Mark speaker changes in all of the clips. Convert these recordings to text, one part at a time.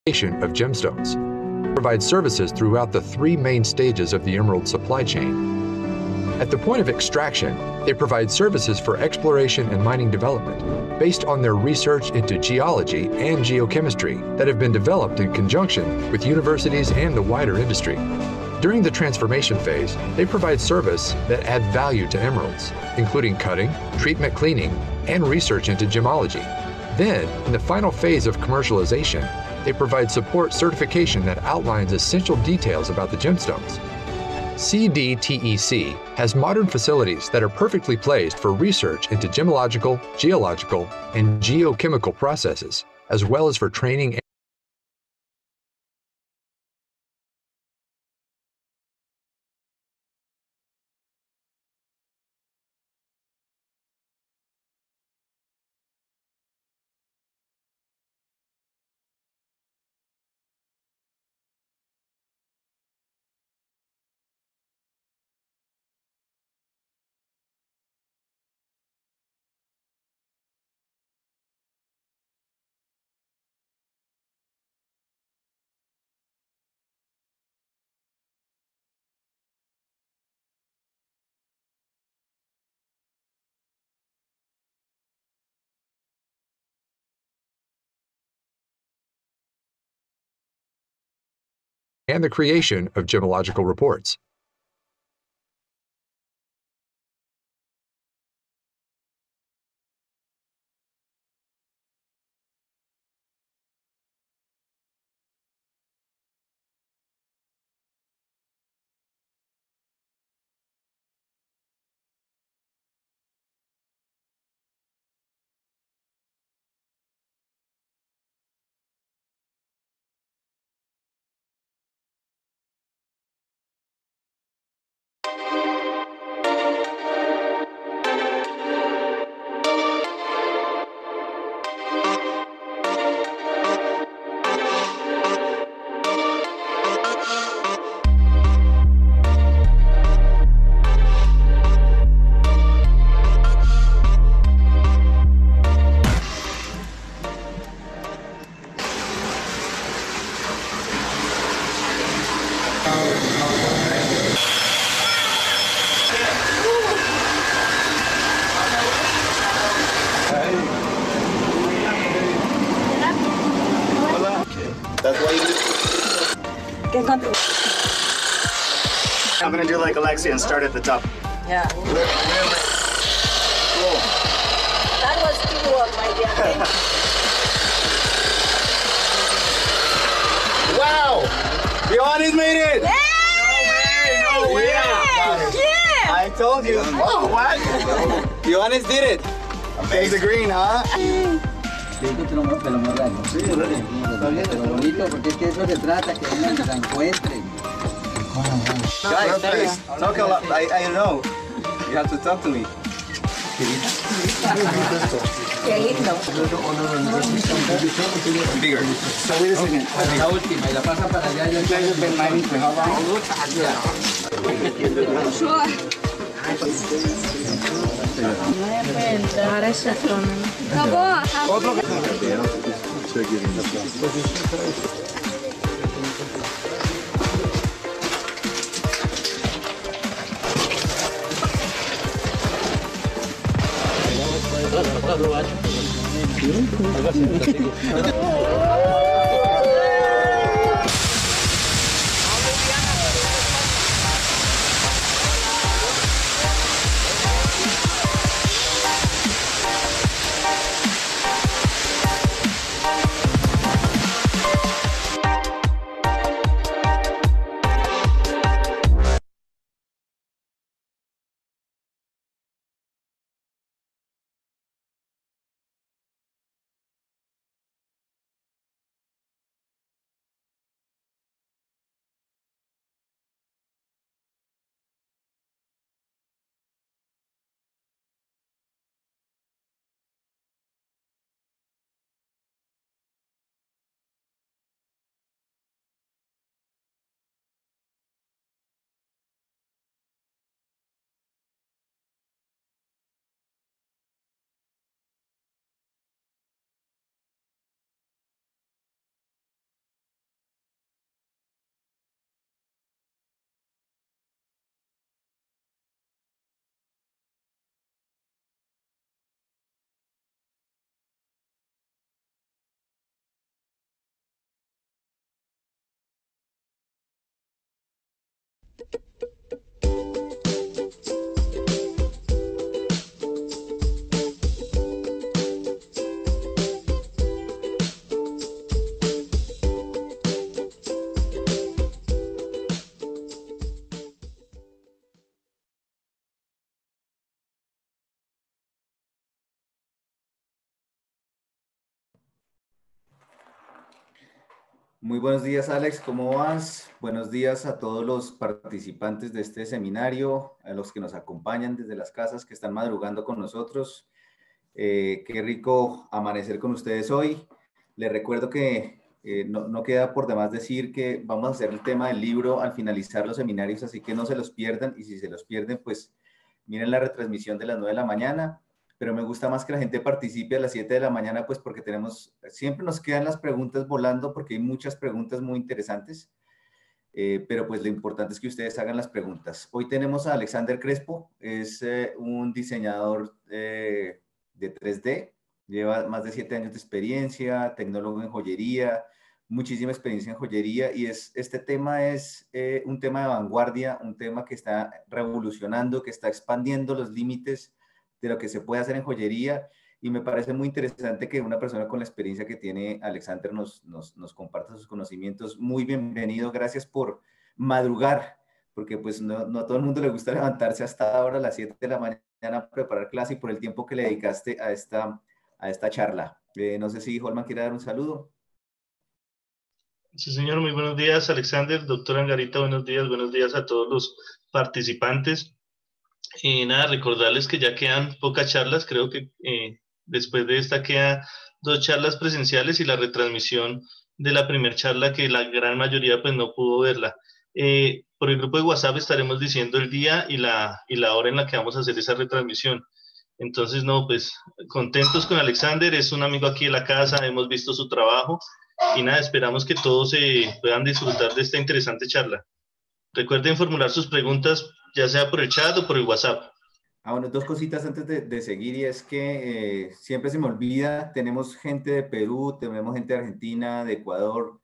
Speaker 1: of gemstones. Provide services throughout the three main stages of the emerald supply chain. At the point of extraction, they provide services for exploration and mining development based on their research into geology and geochemistry that have been developed in conjunction with universities and the wider industry. During the transformation phase, they provide service that add value to emeralds, including cutting, treatment cleaning, and research into gemology. Then, in the final phase of commercialization, they provide support certification that outlines essential details about the gemstones. CDTEC has modern facilities that are perfectly placed for research into gemological, geological, and geochemical processes, as well as for training and the creation of gemological reports.
Speaker 2: That's why you I'm gonna do like Alexia and start at the top.
Speaker 3: Yeah.
Speaker 2: Cool.
Speaker 3: That was teamwork, my dear.
Speaker 2: Wow! Bionis made it!
Speaker 3: Yeah!
Speaker 2: No way!
Speaker 3: Yeah!
Speaker 2: I told you. Oh, what? Bionis did it. There's the green, huh?
Speaker 4: Pero muy raro. Sí, pero bonito porque es que eso se trata, que vengan y se encuentren.
Speaker 2: Guys, talk a lot. I know. You have to talk to me.
Speaker 3: Qué lindo.
Speaker 2: Bigger.
Speaker 4: So wait a second. La última, y la pasa para allá. You guys have been mining for how long?
Speaker 3: Sure. Ahora se
Speaker 2: Muy buenos días, Alex, ¿cómo vas? Buenos días a todos los participantes de este seminario, a los que nos acompañan desde las casas, que están madrugando con nosotros. Qué rico amanecer con ustedes hoy. Les recuerdo que no queda por demás decir que vamos a hacer el tema del libro al finalizar los seminarios, así que no se los pierdan, y si se los pierden, pues miren la retransmisión de las 9 de la mañana. Pero me gusta más que la gente participe a las 7 de la mañana, pues porque siempre nos quedan las preguntas volando, porque hay muchas preguntas muy interesantes, pero pues lo importante es que ustedes hagan las preguntas. Hoy tenemos a Alexander Crespo, es un diseñador de 3D, lleva más de 7 años de experiencia, tecnólogo en joyería, muchísima experiencia en joyería, y este tema es un tema de vanguardia, un tema que está revolucionando, que está expandiendo los límites de lo que se puede hacer en joyería, y me parece muy interesante que una persona con la experiencia que tiene Alexander nos comparta sus conocimientos. Muy bienvenido, gracias por madrugar, porque pues no a todo el mundo le gusta levantarse hasta ahora a las 7 de la mañana a preparar clase, y por el tiempo que le dedicaste a esta charla. No sé si Holman quiere dar un saludo.
Speaker 5: Sí, señor, muy buenos días, Alexander, doctor Angarita, buenos días a todos los participantes. Nada, recordarles que ya quedan pocas charlas, creo que después de esta quedan 2 charlas presenciales y la retransmisión de la primera charla, que la gran mayoría pues no pudo verla. Por el grupo de WhatsApp estaremos diciendo el día y la hora en la que vamos a hacer esa retransmisión. Entonces, no, pues contentos con Alexander, es un amigo aquí de la casa, hemos visto su trabajo y nada, esperamos que todos puedan disfrutar de esta interesante charla. Recuerden formular sus preguntas, ya sea por el chat o por el WhatsApp.
Speaker 2: Bueno, 2 cositas antes de seguir, y es que siempre se me olvida, tenemos gente de Perú, tenemos gente de Argentina, de Ecuador,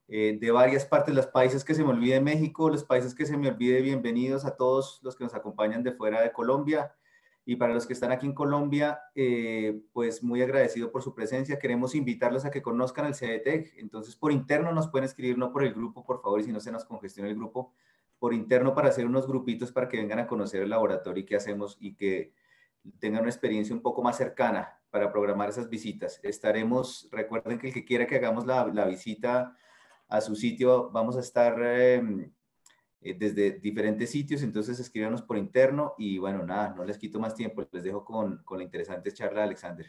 Speaker 2: de varias partes, los países que se me olvide México, los países que se me olvide, bienvenidos a todos los que nos acompañan de fuera de Colombia. Y para los que están aquí en Colombia, pues muy agradecido por su presencia. Queremos invitarlos a que conozcan el CDTEC. Entonces, por interno nos pueden escribir, no por el grupo, por favor, y si no se nos congestiona el grupo, por interno, para hacer unos grupitos para que vengan a conocer el laboratorio y qué hacemos, y que tengan una experiencia un poco más cercana para programar esas visitas. Recuerden que el que quiera que hagamos la visita a su sitio, vamos a estar desde diferentes sitios, entonces escríbanos por interno, y bueno, nada, no les quito más tiempo, les dejo con la interesante charla de Alexander.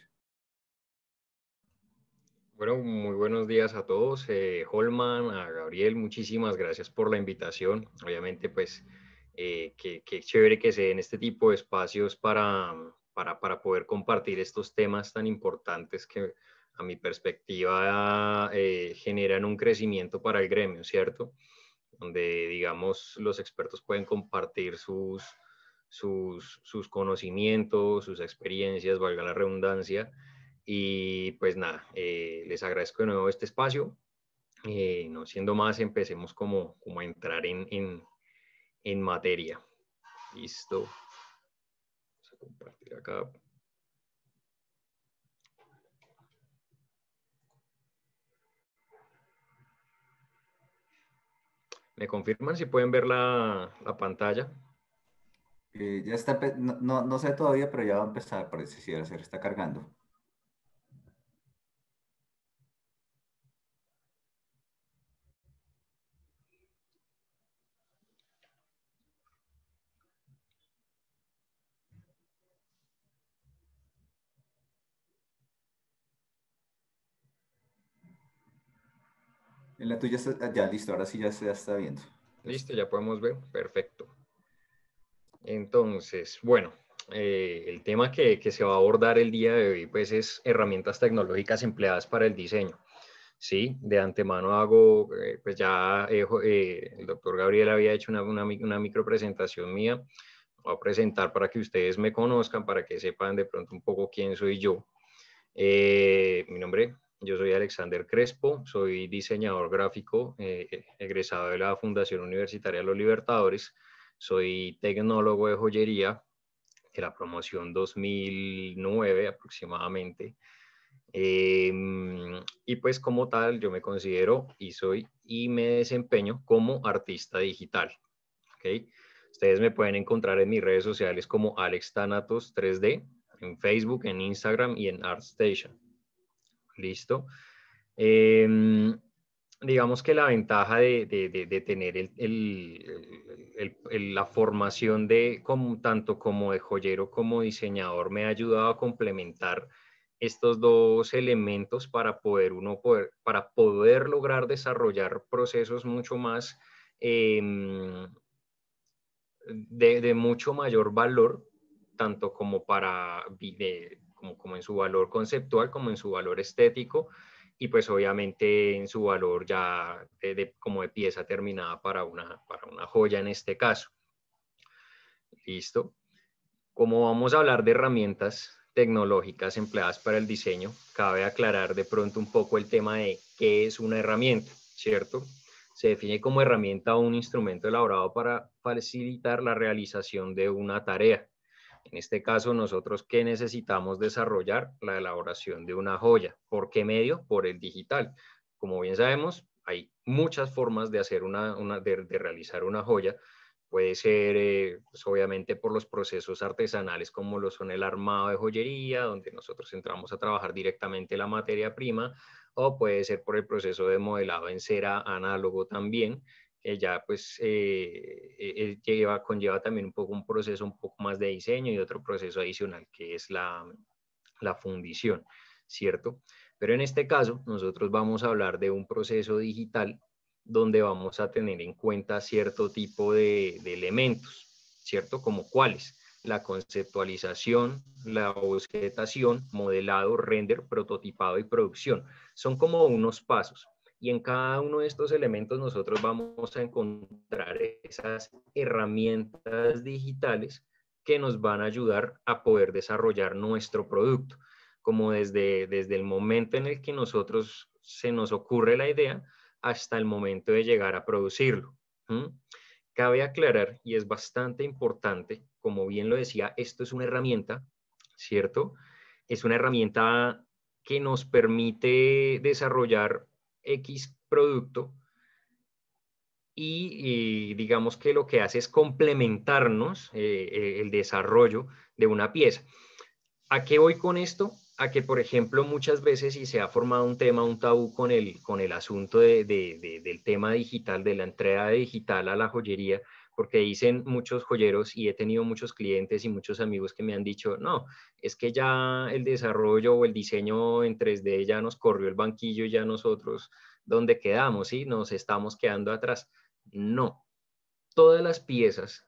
Speaker 6: Bueno, muy buenos días a todos. Holman, a Gabriel, muchísimas gracias por la invitación. Obviamente, pues, qué chévere que se den este tipo de espacios para poder compartir estos temas tan importantes que, a mi perspectiva, generan un crecimiento para el gremio, ¿cierto? Donde, digamos, los expertos pueden compartir sus conocimientos, sus experiencias, valga la redundancia. Y pues nada, les agradezco de nuevo este espacio. No siendo más, empecemos como a entrar en materia. Listo. Vamos a compartir acá. ¿Me confirman si pueden ver la pantalla?
Speaker 2: Ya está, no sé todavía, pero ya va a empezar, parece, si se está cargando. En la tuya ya listo, ahora sí ya se está viendo.
Speaker 6: Listo, ya podemos ver. Perfecto. Entonces, bueno, el tema que se va a abordar el día de hoy, pues, es herramientas tecnológicas empleadas para el diseño. Sí, de antemano hago, pues ya el doctor Gabriel había hecho una micro presentación mía. Voy a presentar para que ustedes me conozcan, para que sepan de pronto un poco quién soy yo. Mi nombre, yo soy Alexander Crespo, soy diseñador gráfico, egresado de la Fundación Universitaria de los Libertadores. Soy tecnólogo de joyería de la promoción 2009 aproximadamente. Y pues como tal yo me considero y me desempeño como artista digital. ¿Okay? Ustedes me pueden encontrar en mis redes sociales como Alex Thanatos 3D, en Facebook, en Instagram y en ArtStation. Listo. digamos que la ventaja de tener la formación tanto como de joyero como diseñador me ha ayudado a complementar estos dos elementos para poder lograr desarrollar procesos mucho más de mucho mayor valor, tanto como como en su valor conceptual, como en su valor estético, y pues obviamente en su valor ya como de pieza terminada para una joya en este caso. ¿Listo? Como vamos a hablar de herramientas tecnológicas empleadas para el diseño, cabe aclarar de pronto un poco el tema de qué es una herramienta, ¿cierto? Se define como herramienta o un instrumento elaborado para facilitar la realización de una tarea. En este caso, nosotros, ¿qué necesitamos desarrollar? La elaboración de una joya. ¿Por qué medio? Por el digital. Como bien sabemos, hay muchas formas de realizar una joya. Puede ser, pues obviamente, por los procesos artesanales como lo son el armado de joyería, donde nosotros entramos a trabajar directamente la materia prima, o puede ser por el proceso de modelado en cera análogo también, que ya pues conlleva también un proceso un poco más de diseño y otro proceso adicional que es la fundición, ¿cierto? Pero en este caso nosotros vamos a hablar de un proceso digital donde vamos a tener en cuenta cierto tipo de elementos, ¿cierto? Como cuáles: la conceptualización, la bosquetación, modelado, render, prototipado y producción. Son como unos pasos. Y en cada uno de estos elementos nosotros vamos a encontrar esas herramientas digitales que nos van a ayudar a poder desarrollar nuestro producto. Como desde el momento en el que se nos ocurre la idea hasta el momento de llegar a producirlo. Cabe aclarar, y es bastante importante, como bien lo decía, esto es una herramienta, ¿cierto? Es una herramienta que nos permite desarrollar X producto y digamos que lo que hace es complementarnos el desarrollo de una pieza. ¿A qué voy con esto? A que, por ejemplo, muchas veces si se ha formado un tabú con el asunto del tema digital, de la entrega digital a la joyería, porque dicen muchos joyeros, y he tenido muchos clientes y muchos amigos que me han dicho, no, es que ya el desarrollo o el diseño en 3D ya nos corrió el banquillo, ya nosotros, ¿dónde quedamos? ¿Sí? Nos estamos quedando atrás. No, todas las piezas,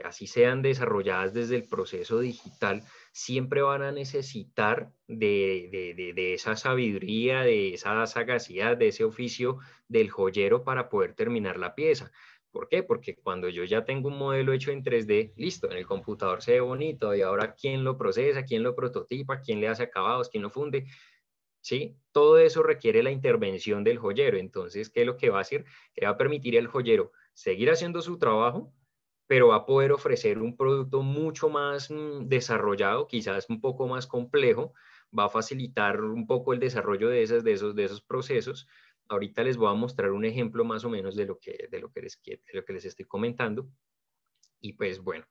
Speaker 6: así sean desarrolladas desde el proceso digital, siempre van a necesitar de esa sabiduría, de esa sagacidad, de ese oficio del joyero para poder terminar la pieza. ¿Por qué? Porque cuando yo ya tengo un modelo hecho en 3D, listo, en el computador se ve bonito, y ahora ¿quién lo procesa? ¿Quién lo prototipa? ¿Quién le hace acabados? ¿Quién lo funde? ¿Sí? Todo eso requiere la intervención del joyero. Entonces, ¿qué es lo que va a hacer? Que va a permitir al joyero seguir haciendo su trabajo, pero va a poder ofrecer un producto mucho más desarrollado, quizás un poco más complejo, va a facilitar un poco el desarrollo de esos procesos. Ahorita les voy a mostrar un ejemplo más o menos de lo que les estoy comentando. Y pues bueno,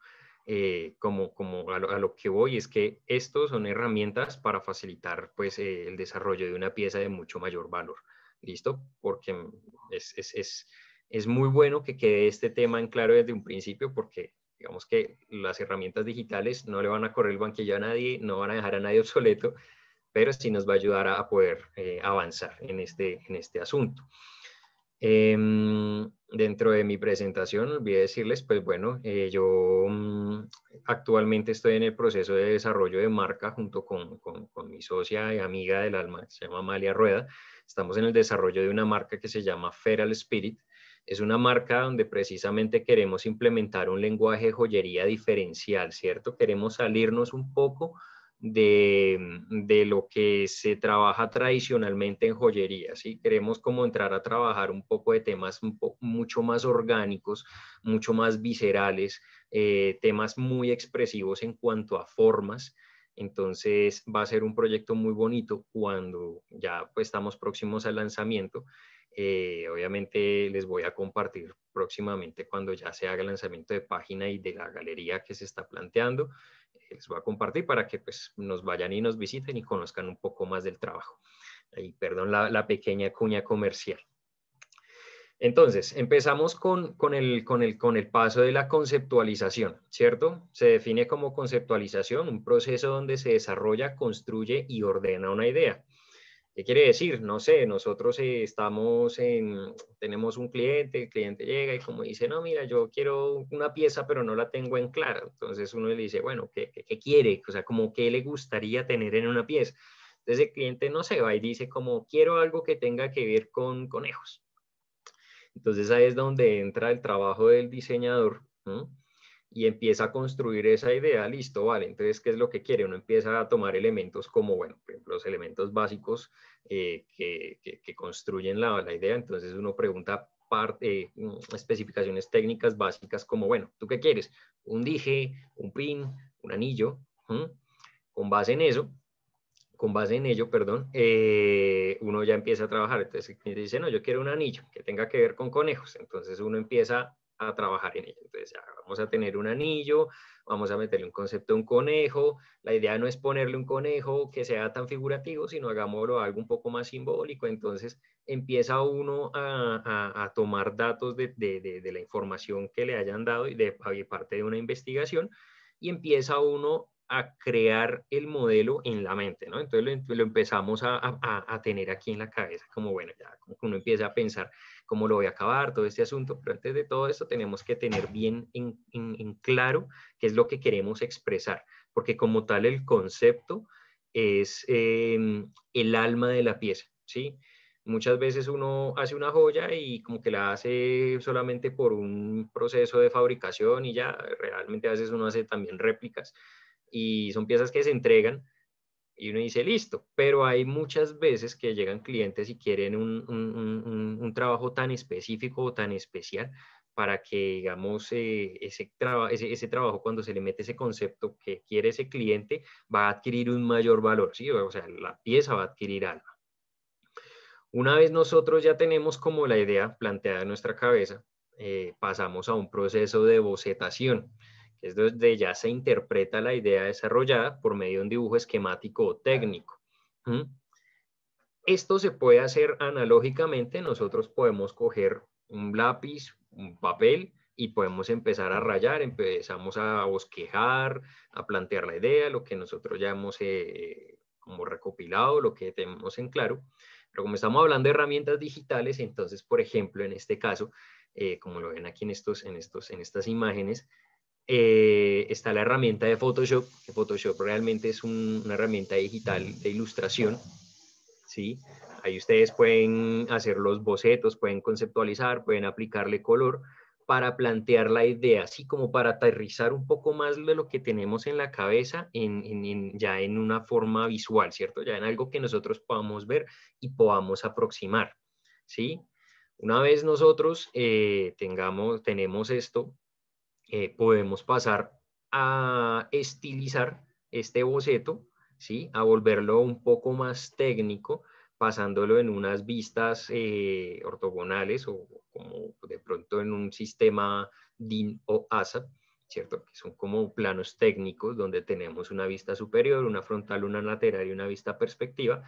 Speaker 6: como a lo que voy es que estos son herramientas para facilitar pues el desarrollo de una pieza de mucho mayor valor. ¿Listo? Porque es muy bueno que quede este tema en claro desde un principio, porque digamos que las herramientas digitales no le van a correr el banquillo a nadie, no van a dejar a nadie obsoleto, pero sí nos va a ayudar a poder avanzar en este asunto. Dentro de mi presentación, olvidé decirles, pues bueno, yo actualmente estoy en el proceso de desarrollo de marca junto con mi socia y amiga del alma, se llama Amalia Rueda. Estamos en el desarrollo de una marca que se llama Feral Spirit. Es una marca donde precisamente queremos implementar un lenguaje de joyería diferencial, ¿cierto? Queremos salirnos un poco de lo que se trabaja tradicionalmente en joyería, ¿sí? Queremos como entrar a trabajar un poco de temas mucho más orgánicos, mucho más viscerales, temas muy expresivos en cuanto a formas. Entonces va a ser un proyecto muy bonito cuando ya pues, estamos próximos al lanzamiento. Obviamente les voy a compartir próximamente cuando ya se haga el lanzamiento de página y de la galería que se está planteando. Les voy a compartir para que pues, nos vayan y nos visiten y conozcan un poco más del trabajo. Ahí, perdón la pequeña cuña comercial. Entonces, empezamos con el paso de la conceptualización, ¿cierto? Se define como conceptualización un proceso donde se desarrolla, construye y ordena una idea. ¿Qué quiere decir? No sé, nosotros tenemos un cliente, el cliente llega y como dice, no, mira, yo quiero una pieza, pero no la tengo en claro. Entonces uno le dice, bueno, ¿qué quiere? O sea, como qué le gustaría tener en una pieza. Entonces el cliente, no sé, va y dice como, quiero algo que tenga que ver con conejos. Entonces ahí es donde entra el trabajo del diseñador, ¿no? Y empieza a construir esa idea, listo, vale, entonces, ¿qué es lo que quiere? Uno empieza a tomar elementos como, bueno, por ejemplo, los elementos básicos que construyen la idea, entonces uno pregunta especificaciones técnicas básicas como, bueno, ¿tú qué quieres? Un dije, un pin, un anillo, ¿sí? Con base en ello, perdón, uno ya empieza a trabajar. Entonces, el cliente dice, no, yo quiero un anillo que tenga que ver con conejos. Entonces, uno empieza a trabajar en ello. Entonces, ya vamos a tener un anillo, vamos a meterle un concepto de un conejo. La idea no es ponerle un conejo que sea tan figurativo, sino hagámoslo algo un poco más simbólico. Entonces, empieza uno a tomar datos de la información que le hayan dado y de parte de una investigación, y empieza uno a crear el modelo en la mente, ¿no? Entonces lo empezamos a tener aquí en la cabeza, como bueno, ya como que uno empieza a pensar cómo lo voy a acabar, todo este asunto, pero antes de todo esto tenemos que tener bien en claro qué es lo que queremos expresar, porque como tal el concepto es el alma de la pieza, ¿sí? Muchas veces uno hace una joya y como que la hace solamente por un proceso de fabricación y ya, realmente a veces uno hace también réplicas y son piezas que se entregan y uno dice listo, pero hay muchas veces que llegan clientes y quieren un trabajo tan específico o tan especial para que, digamos, ese trabajo, cuando se le mete ese concepto que quiere ese cliente, va a adquirir un mayor valor, ¿sí? O sea, la pieza va a adquirir algo. Una vez nosotros ya tenemos como la idea planteada en nuestra cabeza, pasamos a un proceso de bocetación, que es donde ya se interpreta la idea desarrollada por medio de un dibujo esquemático o técnico. Esto se puede hacer analógicamente. Nosotros podemos coger un lápiz, un papel, y podemos empezar a rayar, empezamos a bosquejar, a plantear la idea, lo que nosotros ya hemos como recopilado, lo que tenemos en claro. Pero como estamos hablando de herramientas digitales, entonces, por ejemplo, en este caso, como lo ven aquí en estas imágenes, está la herramienta de Photoshop, que Photoshop realmente es una herramienta digital de ilustración, ¿sí? Ahí ustedes pueden hacer los bocetos, pueden conceptualizar, pueden aplicarle color para plantear la idea, así como para aterrizar un poco más de lo que tenemos en la cabeza ya en una forma visual, ¿cierto? Ya en algo que nosotros podamos ver y podamos aproximar, ¿sí? Una vez nosotros tenemos esto, podemos pasar a estilizar este boceto, ¿sí? A volverlo un poco más técnico, pasándolo en unas vistas ortogonales o como de pronto en un sistema DIN o ASA, ¿cierto? Que son como planos técnicos donde tenemos una vista superior, una frontal, una lateral y una vista perspectiva,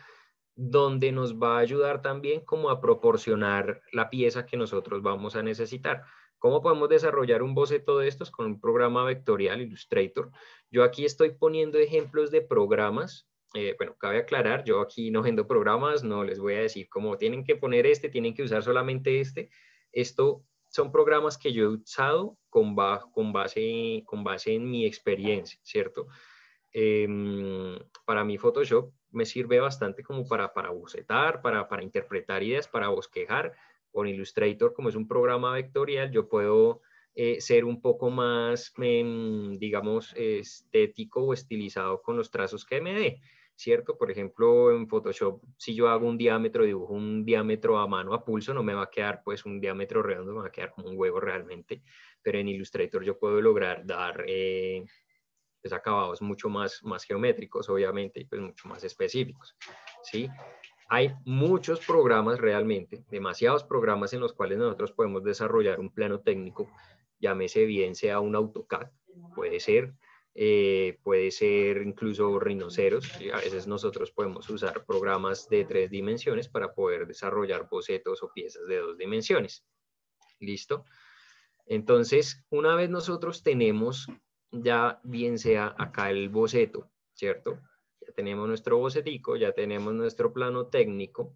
Speaker 6: donde nos va a ayudar también como a proporcionar la pieza que nosotros vamos a necesitar. ¿Cómo podemos desarrollar un boceto de estos? Con un programa vectorial, Illustrator. Yo aquí estoy poniendo ejemplos de programas. Bueno, cabe aclarar, yo aquí no vendo programas, no les voy a decir cómo tienen que poner tienen que usar solamente este. Esto son programas que yo he usado con base en mi experiencia, ¿cierto? Para mí Photoshop me sirve bastante como para bocetar, para interpretar ideas, para bosquejar. Con Illustrator, como es un programa vectorial, yo puedo ser un poco más, digamos, estético o estilizado con los trazos que me dé, ¿cierto? Por ejemplo, en Photoshop, si yo hago un diámetro, dibujo un diámetro a mano, a pulso, no me va a quedar pues un diámetro redondo, me va a quedar como un huevo realmente, pero en Illustrator yo puedo lograr dar pues acabados mucho más geométricos, obviamente, y pues mucho más específicos, ¿sí? Hay muchos programas realmente, demasiados programas en los cuales nosotros podemos desarrollar un plano técnico, llámese bien sea un AutoCAD, puede ser incluso Rhinoceros, ¿sí? A veces nosotros podemos usar programas de 3 dimensiones para poder desarrollar bocetos o piezas de 2 dimensiones, ¿Listo? Entonces, una vez nosotros tenemos ya bien sea acá el boceto, ¿cierto? Ya tenemos nuestro bocetico, ya tenemos nuestro plano técnico,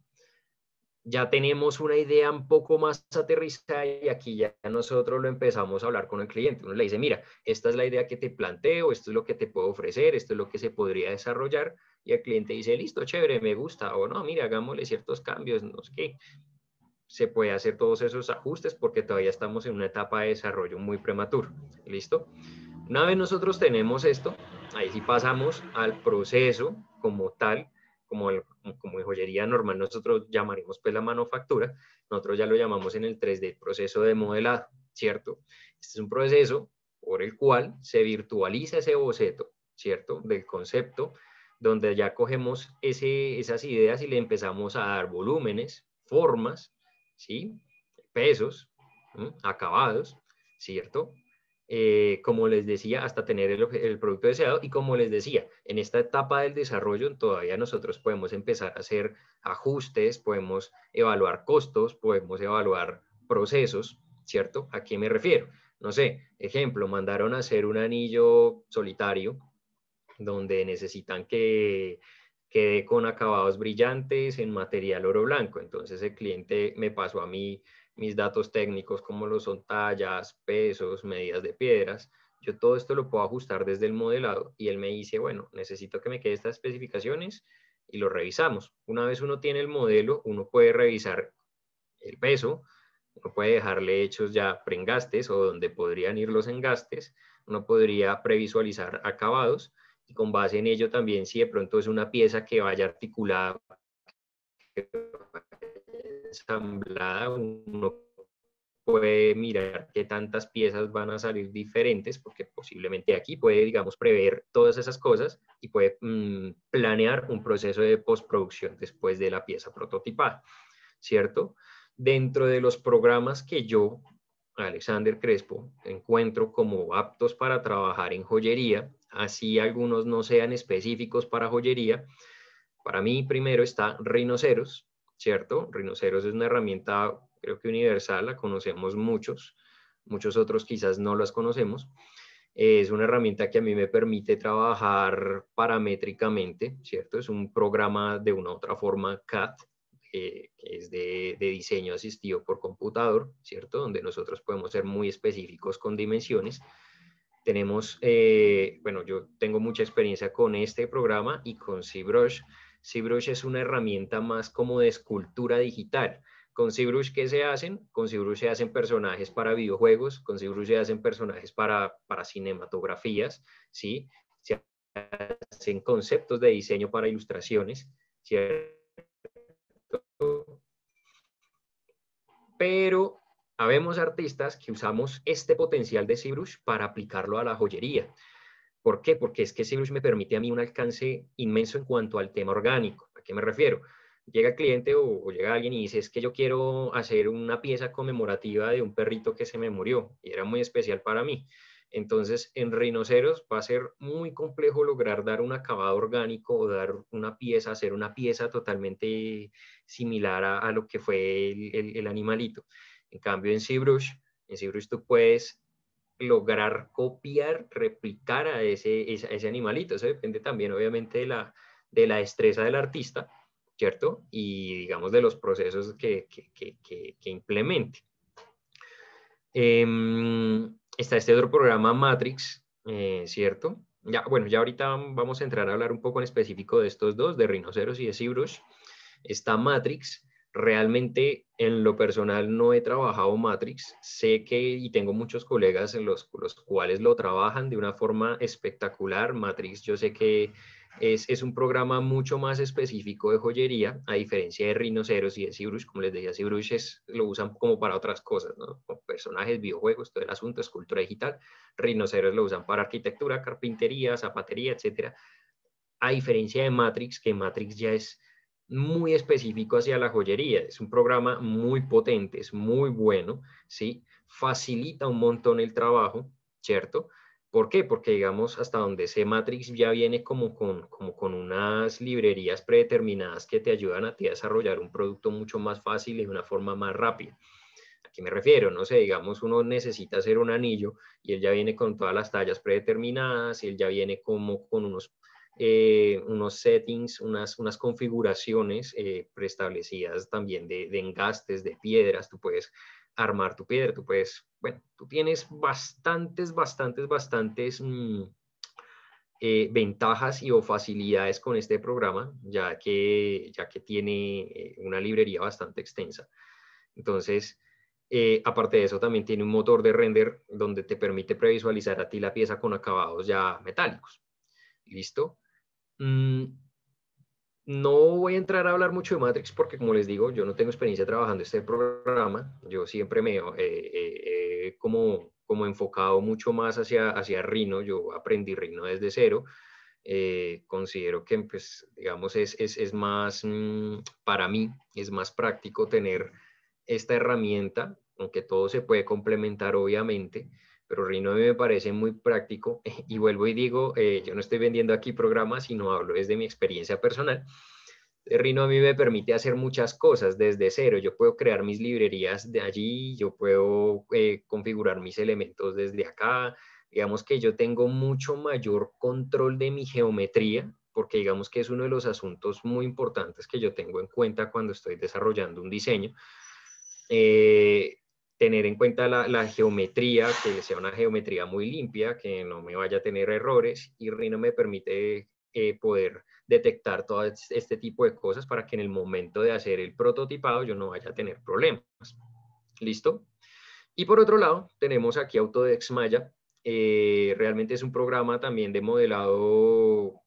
Speaker 6: ya tenemos una idea un poco más aterrizada y aquí ya nosotros lo empezamos a hablar con el cliente. Uno le dice, mira, esta es la idea que te planteo, esto es lo que te puedo ofrecer, esto es lo que se podría desarrollar, y el cliente dice, listo, chévere, me gusta, o no, mira, hagámosle ciertos cambios, no sé qué. Se puede hacer todos esos ajustes porque todavía estamos en una etapa de desarrollo muy prematuro. ¿Listo? Una vez nosotros tenemos esto, ahí sí pasamos al proceso como tal, como en joyería normal nosotros llamaremos pues la manufactura, nosotros ya lo llamamos en el 3D proceso de modelado, ¿cierto? Este es un proceso por el cual se virtualiza ese boceto, ¿cierto? Del concepto, donde ya cogemos esas ideas y le empezamos a dar volúmenes, formas, ¿sí? Pesos, acabados, ¿cierto? Como les decía, hasta tener el producto deseado, y como les decía, en esta etapa del desarrollo todavía nosotros podemos empezar a hacer ajustes, podemos evaluar costos, podemos evaluar procesos, ¿cierto? ¿A qué me refiero? No sé, ejemplo, mandaron a hacer un anillo solitario donde necesitan que quede con acabados brillantes en material oro blanco. Entonces el cliente me pasó a mí mis datos técnicos como lo son tallas, pesos, medidas de piedras. Yo todo esto lo puedo ajustar desde el modelado y él me dice, bueno, necesito que me quede estas especificaciones y lo revisamos. Una vez uno tiene el modelo, uno puede revisar el peso, uno puede dejarle hechos ya preengastes o donde podrían ir los engastes, uno podría previsualizar acabados y con base en ello también si de pronto es una pieza que vaya articulada, ensamblada, uno puede mirar qué tantas piezas van a salir diferentes, porque posiblemente aquí puede, digamos, prever todas esas cosas y puede planear un proceso de postproducción después de la pieza prototipada, ¿cierto? Dentro de los programas que yo, Alexander Crespo, encuentro como aptos para trabajar en joyería, así algunos no sean específicos para joyería, para mí primero está Rhinoceros, ¿cierto? Rhinoceros es una herramienta, creo que universal, la conocemos muchos, muchos otros quizás no las conocemos. Es una herramienta que a mí me permite trabajar paramétricamente, ¿cierto? Es un programa de una u otra forma CAD, que es de diseño asistido por computador, ¿cierto? Donde nosotros podemos ser muy específicos con dimensiones. Tenemos, bueno, yo tengo mucha experiencia con este programa y con ZBrush. ZBrush es una herramienta más como de escultura digital. Con ZBrush, ¿qué se hacen? Con ZBrush se hacen personajes para videojuegos, con ZBrush se hacen personajes para cinematografías, ¿sí? Se hacen conceptos de diseño para ilustraciones, ¿cierto? Pero habemos artistas que usamos este potencial de ZBrush para aplicarlo a la joyería. ¿Por qué? Porque es que ZBrush me permite a mí un alcance inmenso en cuanto al tema orgánico. ¿A qué me refiero? Llega el cliente o llega alguien y dice, es que yo quiero hacer una pieza conmemorativa de un perrito que se me murió y era muy especial para mí. Entonces, en Rhinoceros va a ser muy complejo lograr dar un acabado orgánico o dar una pieza, hacer una pieza totalmente similar a lo que fue el animalito. En cambio, en ZBrush tú puedes lograr copiar, replicar a ese animalito. Eso depende también, obviamente, de la destreza del artista, ¿cierto? Y, digamos, de los procesos que implemente. Está este otro programa, Matrix, ¿cierto? Ya, bueno, ya ahorita vamos a entrar a hablar un poco en específico de estos dos, de Rhinoceros y de ZBrush. Está Matrix. Realmente, en lo personal, no he trabajado Matrix. Sé que, y tengo muchos colegas en los cuales lo trabajan de una forma espectacular. Matrix, yo sé que es un programa mucho más específico de joyería, a diferencia de Rhinoceros y de ZBrush. Como les decía, ZBrush lo usan como para otras cosas, ¿no? Como personajes, videojuegos, todo el asunto, escultura digital. Rhinoceros lo usan para arquitectura, carpintería, zapatería, etc. A diferencia de Matrix, que Matrix ya es muy específico hacia la joyería. Es un programa muy potente, es muy bueno, ¿sí? Facilita un montón el trabajo, ¿cierto? ¿Por qué? Porque, digamos, hasta donde sé, Matrix ya viene como con unas librerías predeterminadas que te ayudan a ti a desarrollar un producto mucho más fácil y de una forma más rápida. ¿A qué me refiero? No sé, digamos, uno necesita hacer un anillo y él ya viene con todas las tallas predeterminadas y él ya viene como con unos settings, unas configuraciones preestablecidas también de engastes, de piedras. Tú puedes armar tu piedra, tú puedes, bueno, tú tienes bastantes ventajas y o facilidades con este programa, ya que tiene una librería bastante extensa. Entonces, aparte de eso, también tiene un motor de render donde te permite previsualizar a ti la pieza con acabados ya metálicos. ¿Listo? No voy a entrar a hablar mucho de Matrix porque, como les digo, yo no tengo experiencia trabajando este programa. Yo siempre me he como enfocado mucho más hacia Rhino. Yo aprendí Rhino desde cero. Considero que, pues, digamos, es más, para mí, es más práctico tener esta herramienta, aunque todo se puede complementar, obviamente, pero Rhino a mí me parece muy práctico y vuelvo y digo, yo no estoy vendiendo aquí programas, sino hablo desde mi experiencia personal. Rhino a mí me permite hacer muchas cosas desde cero. Yo puedo crear mis librerías de allí, yo puedo configurar mis elementos desde acá. Digamos que yo tengo mucho mayor control de mi geometría, porque digamos que es uno de los asuntos muy importantes que yo tengo en cuenta cuando estoy desarrollando un diseño. Tener en cuenta la geometría, que sea una geometría muy limpia, que no me vaya a tener errores, y Rhino me permite poder detectar todo este tipo de cosas para que en el momento de hacer el prototipado yo no vaya a tener problemas. ¿Listo? Y por otro lado, tenemos aquí Autodesk Maya. Realmente es un programa también de modelado,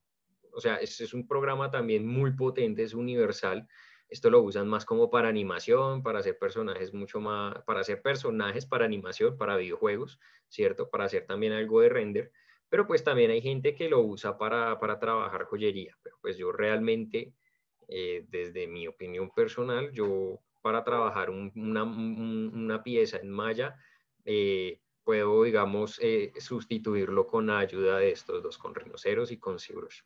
Speaker 6: o sea, es un programa también muy potente, es universal. Esto lo usan más como para animación, para hacer personajes mucho más, para hacer personajes para animación, para videojuegos, ¿cierto? Para hacer también algo de render. Pero pues también hay gente que lo usa para trabajar joyería. Pero pues yo realmente, desde mi opinión personal, yo para trabajar una pieza en Maya, puedo, digamos, sustituirlo con la ayuda de estos dos, con Rhinoceros y con ZBrush.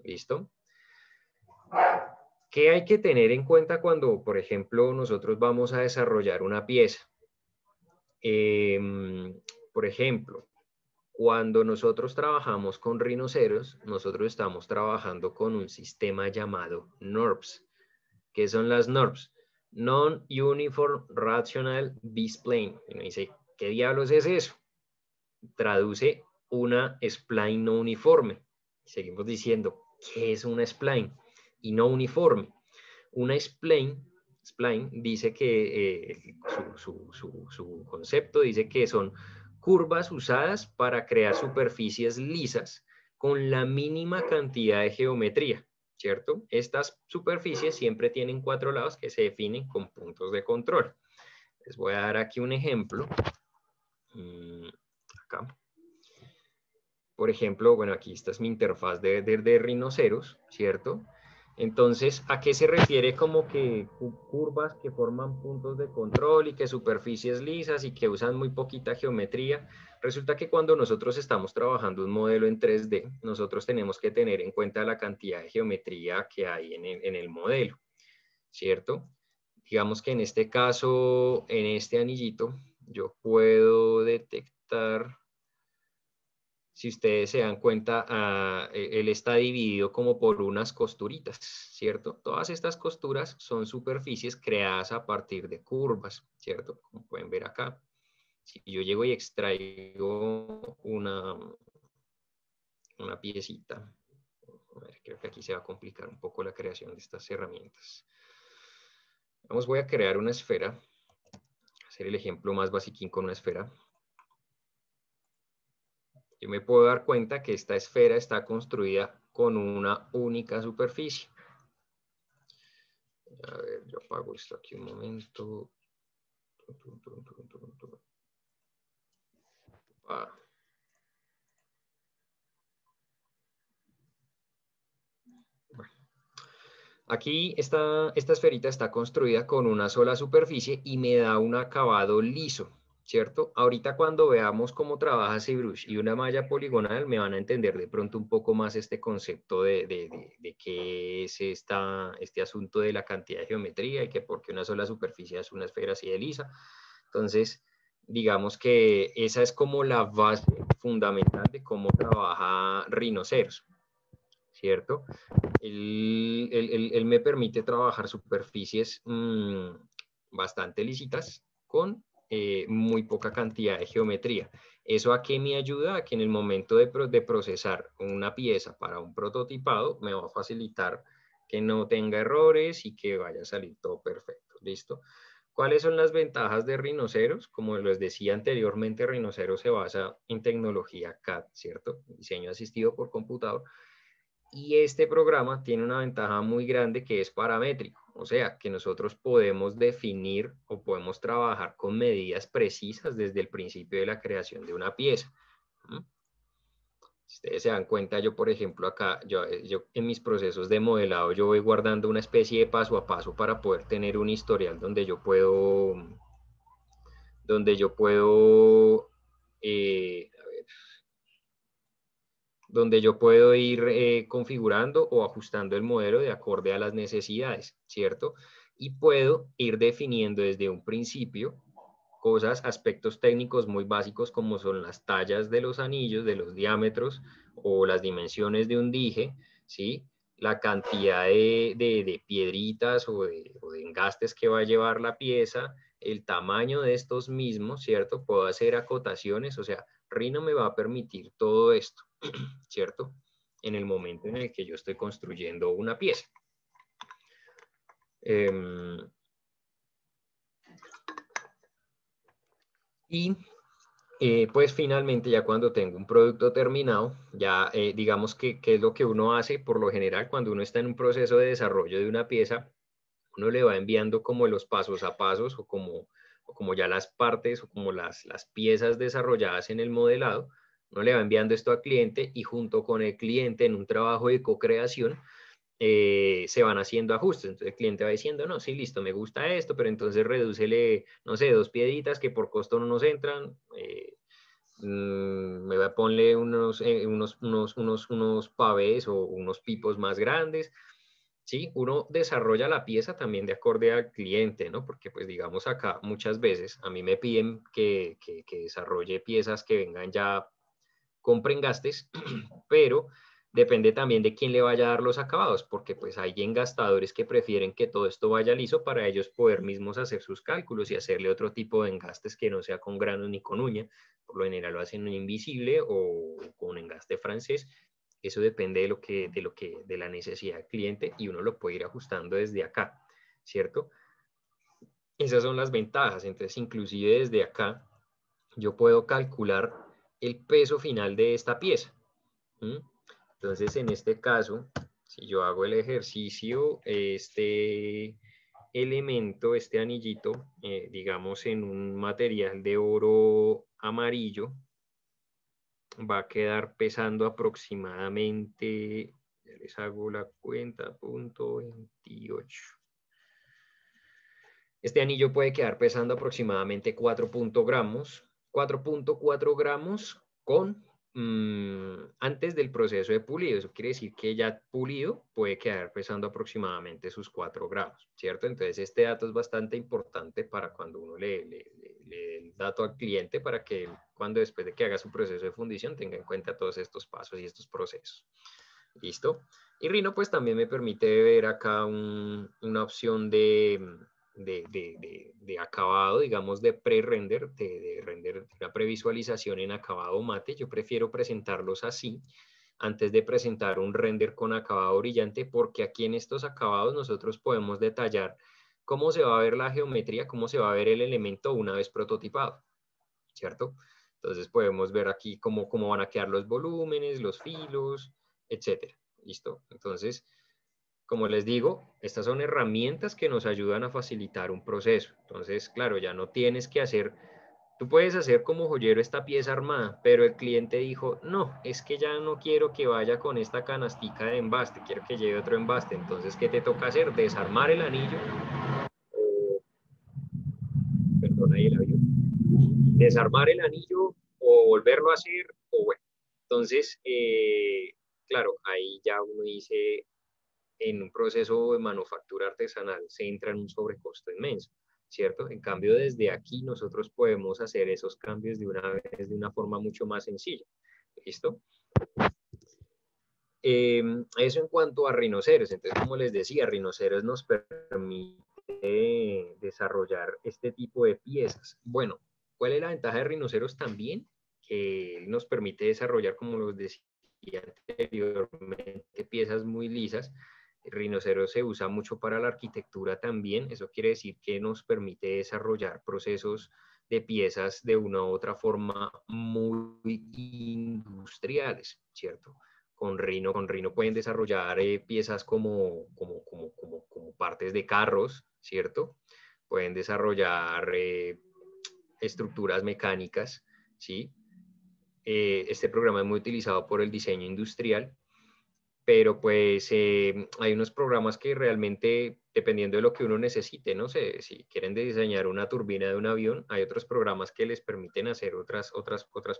Speaker 6: ¿Listo? ¿Qué hay que tener en cuenta cuando, por ejemplo, nosotros vamos a desarrollar una pieza? Por ejemplo, cuando nosotros trabajamos con Rhinoceros, nosotros estamos trabajando con un sistema llamado NURBS. ¿Qué son las NURBS? Non-Uniform Rational B-Spline. Y uno dice, ¿qué diablos es eso? Traduce una spline no uniforme. Seguimos diciendo, ¿qué es una spline? Y no uniforme. Una spline dice que su concepto dice que son curvas usadas para crear superficies lisas con la mínima cantidad de geometría, ¿cierto? Estas superficies siempre tienen 4 lados que se definen con puntos de control. Les voy a dar aquí un ejemplo. Acá. Por ejemplo, bueno, aquí esta es mi interfaz de Rhinoceros, ¿cierto? Entonces, ¿a qué se refiere como que curvas que forman puntos de control y que superficies lisas y que usan muy poquita geometría? Resulta que cuando nosotros estamos trabajando un modelo en 3D, nosotros tenemos que tener en cuenta la cantidad de geometría que hay en el modelo, ¿cierto? Digamos que en este caso, en este anillito, yo puedo detectar... Si ustedes se dan cuenta, él está dividido como por unas costuritas, ¿cierto? Todas estas costuras son superficies creadas a partir de curvas, ¿cierto? Como pueden ver acá. Si yo llego y extraigo una piecita, a ver, creo que aquí se va a complicar un poco la creación de estas herramientas. Vamos, voy a crear una esfera, hacer el ejemplo más basiquín con una esfera. Yo me puedo dar cuenta que esta esfera está construida con una única superficie. A ver, yo apago esto aquí un momento. Bueno. Aquí esta esferita está construida con una sola superficie y me da un acabado liso, ¿cierto? Ahorita cuando veamos cómo trabaja ZBrush y una malla poligonal me van a entender de pronto un poco más este concepto de qué es este asunto de la cantidad de geometría y que por qué una sola superficie es una esfera así de lisa. Entonces, digamos que esa es como la base fundamental de cómo trabaja Rhinoceros, ¿cierto? Él me permite trabajar superficies bastante lícitas con muy poca cantidad de geometría. ¿Eso a qué me ayuda? A que en el momento de procesar una pieza para un prototipado me va a facilitar que no tenga errores y que vaya a salir todo perfecto. ¿Listo? ¿Cuáles son las ventajas de Rhinoceros? Como les decía anteriormente, Rhinoceros se basa en tecnología CAD, ¿cierto? Diseño asistido por computador. Y este programa tiene una ventaja muy grande que es paramétrico, o sea, que nosotros podemos definir o podemos trabajar con medidas precisas desde el principio de la creación de una pieza. Si ustedes se dan cuenta, yo por ejemplo acá, yo en mis procesos de modelado, yo voy guardando una especie de paso a paso para poder tener un historial donde yo puedo ir configurando o ajustando el modelo de acorde a las necesidades, ¿cierto? Y puedo ir definiendo desde un principio cosas, aspectos técnicos muy básicos como son las tallas de los anillos, de los diámetros o las dimensiones de un dije, ¿sí? La cantidad de piedritas o de engastes que va a llevar la pieza, el tamaño de estos mismos, ¿cierto? Puedo hacer acotaciones, o sea, Rhino me va a permitir todo esto, ¿cierto? En el momento en el que yo estoy construyendo una pieza. Pues finalmente ya cuando tengo un producto terminado, ya digamos que es lo que uno hace por lo general cuando uno está en un proceso de desarrollo de una pieza, uno le va enviando como los pasos a pasos o como ya las partes o como las piezas desarrolladas en el modelado, uno le va enviando esto al cliente y junto con el cliente en un trabajo de co-creación se van haciendo ajustes. Entonces el cliente va diciendo, no, sí, listo, me gusta esto, pero entonces redúcele, no sé, 2 piedritas que por costo no nos entran, me va a ponerle unos pavés o unos pipos más grandes. Sí, uno desarrolla la pieza también de acorde al cliente, ¿no? Porque pues digamos acá muchas veces a mí me piden que desarrolle piezas que vengan ya con prengastes, pero depende también de quién le vaya a dar los acabados, porque pues hay engastadores que prefieren que todo esto vaya liso para ellos poder mismos hacer sus cálculos y hacerle otro tipo de engastes que no sea con grano ni con uña. Por lo general lo hacen en invisible o con engaste francés. Eso depende de la necesidad del cliente y uno lo puede ir ajustando desde acá, ¿cierto? Esas son las ventajas. Entonces, inclusive desde acá, yo puedo calcular el peso final de esta pieza. Entonces, en este caso, si yo hago el ejercicio, este elemento, este anillito, digamos en un material de oro amarillo, va a quedar pesando aproximadamente, ya les hago la cuenta, .28. Este anillo puede quedar pesando aproximadamente 4.4 gramos con antes del proceso de pulido. Eso quiere decir que ya pulido puede quedar pesando aproximadamente sus 4 gramos, ¿cierto? Entonces este dato es bastante importante para cuando uno le dé el dato al cliente para que cuando después de que haga su proceso de fundición tenga en cuenta todos estos pasos y estos procesos. ¿Listo? Y Rhino pues también me permite ver acá una opción de acabado, digamos, de pre-render, de render, una previsualización en acabado mate. Yo prefiero presentarlos así antes de presentar un render con acabado brillante, porque aquí en estos acabados nosotros podemos detallar cómo se va a ver la geometría, cómo se va a ver el elemento una vez prototipado, ¿cierto? Entonces podemos ver aquí cómo van a quedar los volúmenes, los filos, etcétera. ¿Listo? Entonces, como les digo, estas son herramientas que nos ayudan a facilitar un proceso. Entonces, claro, ya no tienes que hacer, tú puedes hacer como joyero esta pieza armada, pero el cliente dijo, no, es que ya no quiero que vaya con esta canastica de embaste, quiero que lleve otro embaste. Entonces, ¿qué te toca hacer? Desarmar el anillo, perdón, ahí el avión, desarmar el anillo o volverlo a hacer, o bueno. Entonces, claro, ahí ya uno dice, en un proceso de manufactura artesanal se entra en un sobrecosto inmenso, ¿cierto? En cambio, desde aquí nosotros podemos hacer esos cambios de una vez, de una forma mucho más sencilla. ¿Listo? Eso en cuanto a rinoceros. Entonces, como les decía, rinoceros nos permite desarrollar este tipo de piezas. Bueno, ¿cuál es la ventaja de rinoceros también? Que nos permite desarrollar, como los decía anteriormente, piezas muy lisas. El rinoceros se usa mucho para la arquitectura también. Eso quiere decir que nos permite desarrollar procesos de piezas de una u otra forma muy industriales, ¿cierto? Con Rhino pueden desarrollar piezas como partes de carros, ¿cierto? Pueden desarrollar estructuras mecánicas, ¿sí? Este programa es muy utilizado por el diseño industrial, pero pues hay unos programas que realmente, dependiendo de lo que uno necesite, no sé, si quieren diseñar una turbina de un avión, hay otros programas que les permiten hacer otras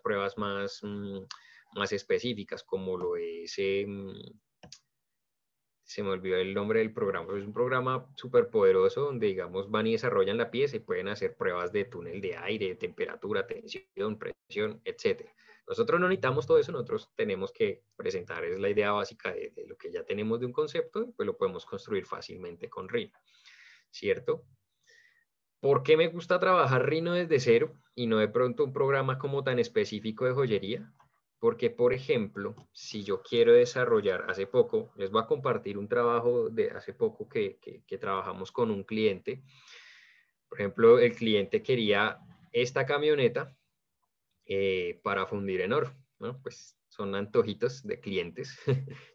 Speaker 6: pruebas más, más específicas, como lo es, se me olvidó el nombre del programa, pero es un programa súper poderoso donde, digamos, van y desarrollan la pieza y pueden hacer pruebas de túnel de aire, temperatura, tensión, presión, etc. Nosotros no necesitamos todo eso, nosotros tenemos que presentar, es la idea básica de lo que ya tenemos de un concepto, y pues lo podemos construir fácilmente con Rhino, ¿cierto? ¿Por qué me gusta trabajar Rhino desde cero y no de pronto un programa como tan específico de joyería? Porque, por ejemplo, si yo quiero desarrollar, hace poco, les voy a compartir un trabajo de hace poco que trabajamos con un cliente. Por ejemplo, el cliente quería esta camioneta para fundir en oro, ¿no? Pues son antojitos de clientes.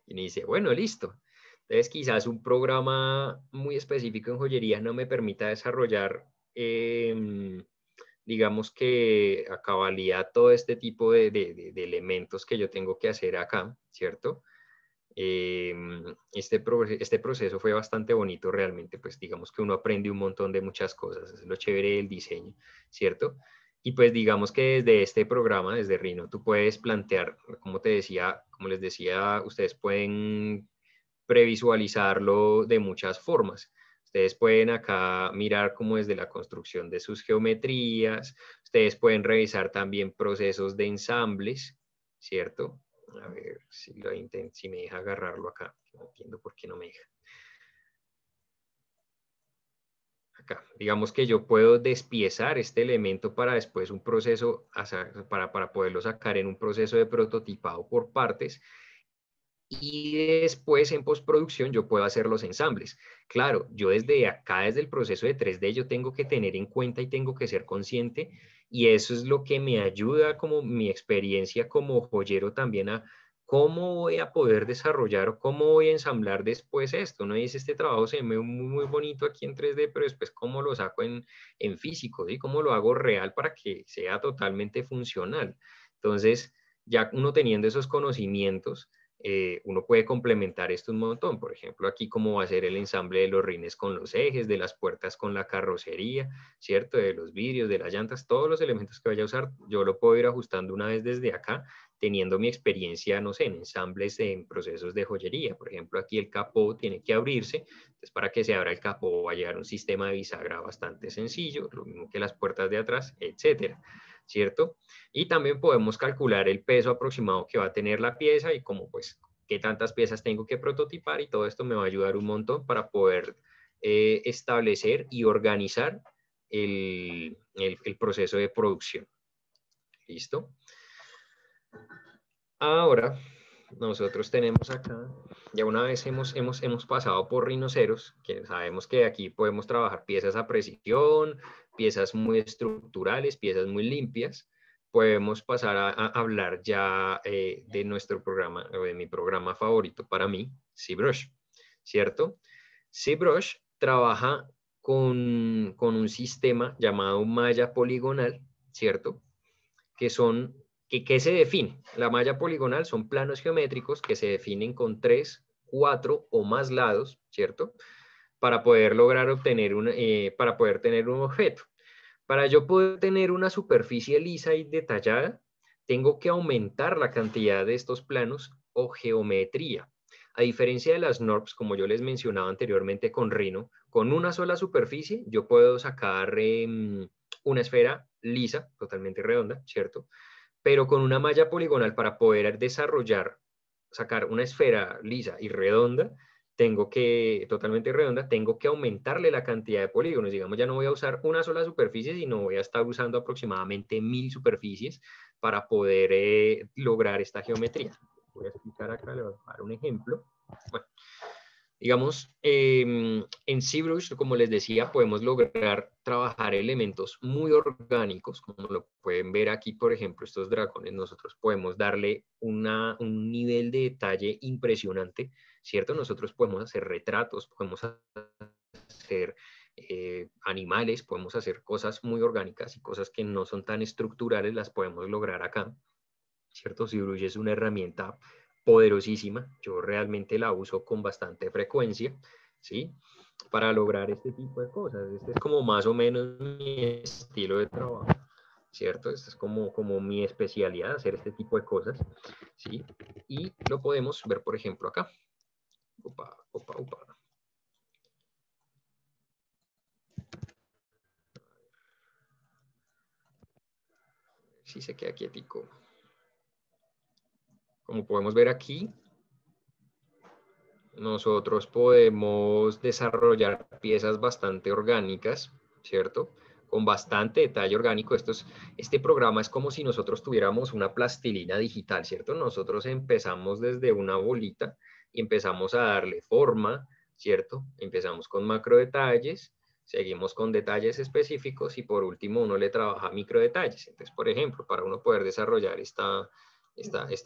Speaker 6: Y me dice, bueno, listo. Entonces, quizás un programa muy específico en joyería no me permita desarrollar, digamos que a cabalidad todo este tipo de elementos que yo tengo que hacer acá, ¿cierto? Este proceso fue bastante bonito realmente, pues digamos que uno aprende un montón de muchas cosas, es lo chévere del diseño, ¿cierto? Y pues digamos que desde este programa, desde Rhino, tú puedes plantear, como te decía, como les decía, ustedes pueden previsualizarlo de muchas formas. Ustedes pueden acá mirar cómo es de la construcción de sus geometrías, ustedes pueden revisar también procesos de ensambles, ¿cierto? A ver si, si me deja agarrarlo acá, no entiendo por qué no me deja. Acá, digamos que yo puedo despiezar este elemento para después un proceso, para poderlo sacar en un proceso de prototipado por partes, y después en postproducción yo puedo hacer los ensambles. Claro, yo desde acá, desde el proceso de 3D, yo tengo que tener en cuenta y tengo que ser consciente, y eso es lo que me ayuda como mi experiencia como joyero también a cómo voy a poder desarrollar o cómo voy a ensamblar después esto. No dice, este trabajo se ve muy, muy bonito aquí en 3D, pero después cómo lo saco en físico, ¿sí? Cómo lo hago real para que sea totalmente funcional. Entonces, ya uno teniendo esos conocimientos, uno puede complementar esto un montón. Por ejemplo, aquí cómo va a ser el ensamble de los rines con los ejes, de las puertas con la carrocería, ¿cierto? De los vidrios, de las llantas, todos los elementos que vaya a usar, yo lo puedo ir ajustando una vez desde acá, teniendo mi experiencia, no sé, en ensambles, en procesos de joyería. Por ejemplo, aquí el capó tiene que abrirse, entonces para que se abra el capó va a llegar un sistema de bisagra bastante sencillo, lo mismo que las puertas de atrás, etcétera, ¿cierto? Y también podemos calcular el peso aproximado que va a tener la pieza y cómo, pues, qué tantas piezas tengo que prototipar, y todo esto me va a ayudar un montón para poder establecer y organizar el proceso de producción. ¿Listo? Ahora, nosotros tenemos acá, ya una vez hemos pasado por rinoceros, que sabemos que aquí podemos trabajar piezas a precisión, piezas muy estructurales, piezas muy limpias. Podemos pasar a hablar ya de nuestro programa, o de mi programa favorito para mí, ZBrush, ¿cierto? ZBrush trabaja con un sistema llamado malla poligonal, ¿cierto? ¿Qué se define? La malla poligonal son planos geométricos que se definen con 3, 4 o más lados, ¿cierto? Para poder lograr para poder tener un objeto. Para yo poder tener una superficie lisa y detallada, tengo que aumentar la cantidad de estos planos o geometría. A diferencia de las NURBS, como yo les mencionaba anteriormente con Rhino, con una sola superficie yo puedo sacar una esfera lisa, totalmente redonda, ¿cierto? Pero con una malla poligonal para poder sacar una esfera lisa y redonda, totalmente redonda, tengo que aumentarle la cantidad de polígonos. Digamos, ya no voy a usar una sola superficie, sino voy a estar usando aproximadamente 1000 superficies para poder lograr esta geometría. Voy a explicar acá, le voy a dar un ejemplo. Bueno, digamos, en ZBrush, como les decía, podemos lograr trabajar elementos muy orgánicos, como lo pueden ver aquí, por ejemplo, estos dragones. Nosotros podemos darle un nivel de detalle impresionante, ¿cierto? Nosotros podemos hacer retratos, podemos hacer animales, podemos hacer cosas muy orgánicas y cosas que no son tan estructurales, las podemos lograr acá, ¿cierto? ZBrush es una herramienta poderosísima, yo realmente la uso con bastante frecuencia, ¿sí? Para lograr este tipo de cosas. Este es como más o menos mi estilo de trabajo, ¿cierto? Este es como mi especialidad, hacer este tipo de cosas, ¿sí? Y lo podemos ver, por ejemplo, acá. Opa. Si se queda quietico. Como podemos ver aquí, nosotros podemos desarrollar piezas bastante orgánicas, ¿cierto? Con bastante detalle orgánico. Este programa es como si nosotros tuviéramos una plastilina digital, ¿cierto? Nosotros empezamos desde una bolita y empezamos a darle forma, ¿cierto? Empezamos con macro detalles, seguimos con detalles específicos y por último uno le trabaja micro detalles. Entonces, por ejemplo, para uno poder desarrollar esta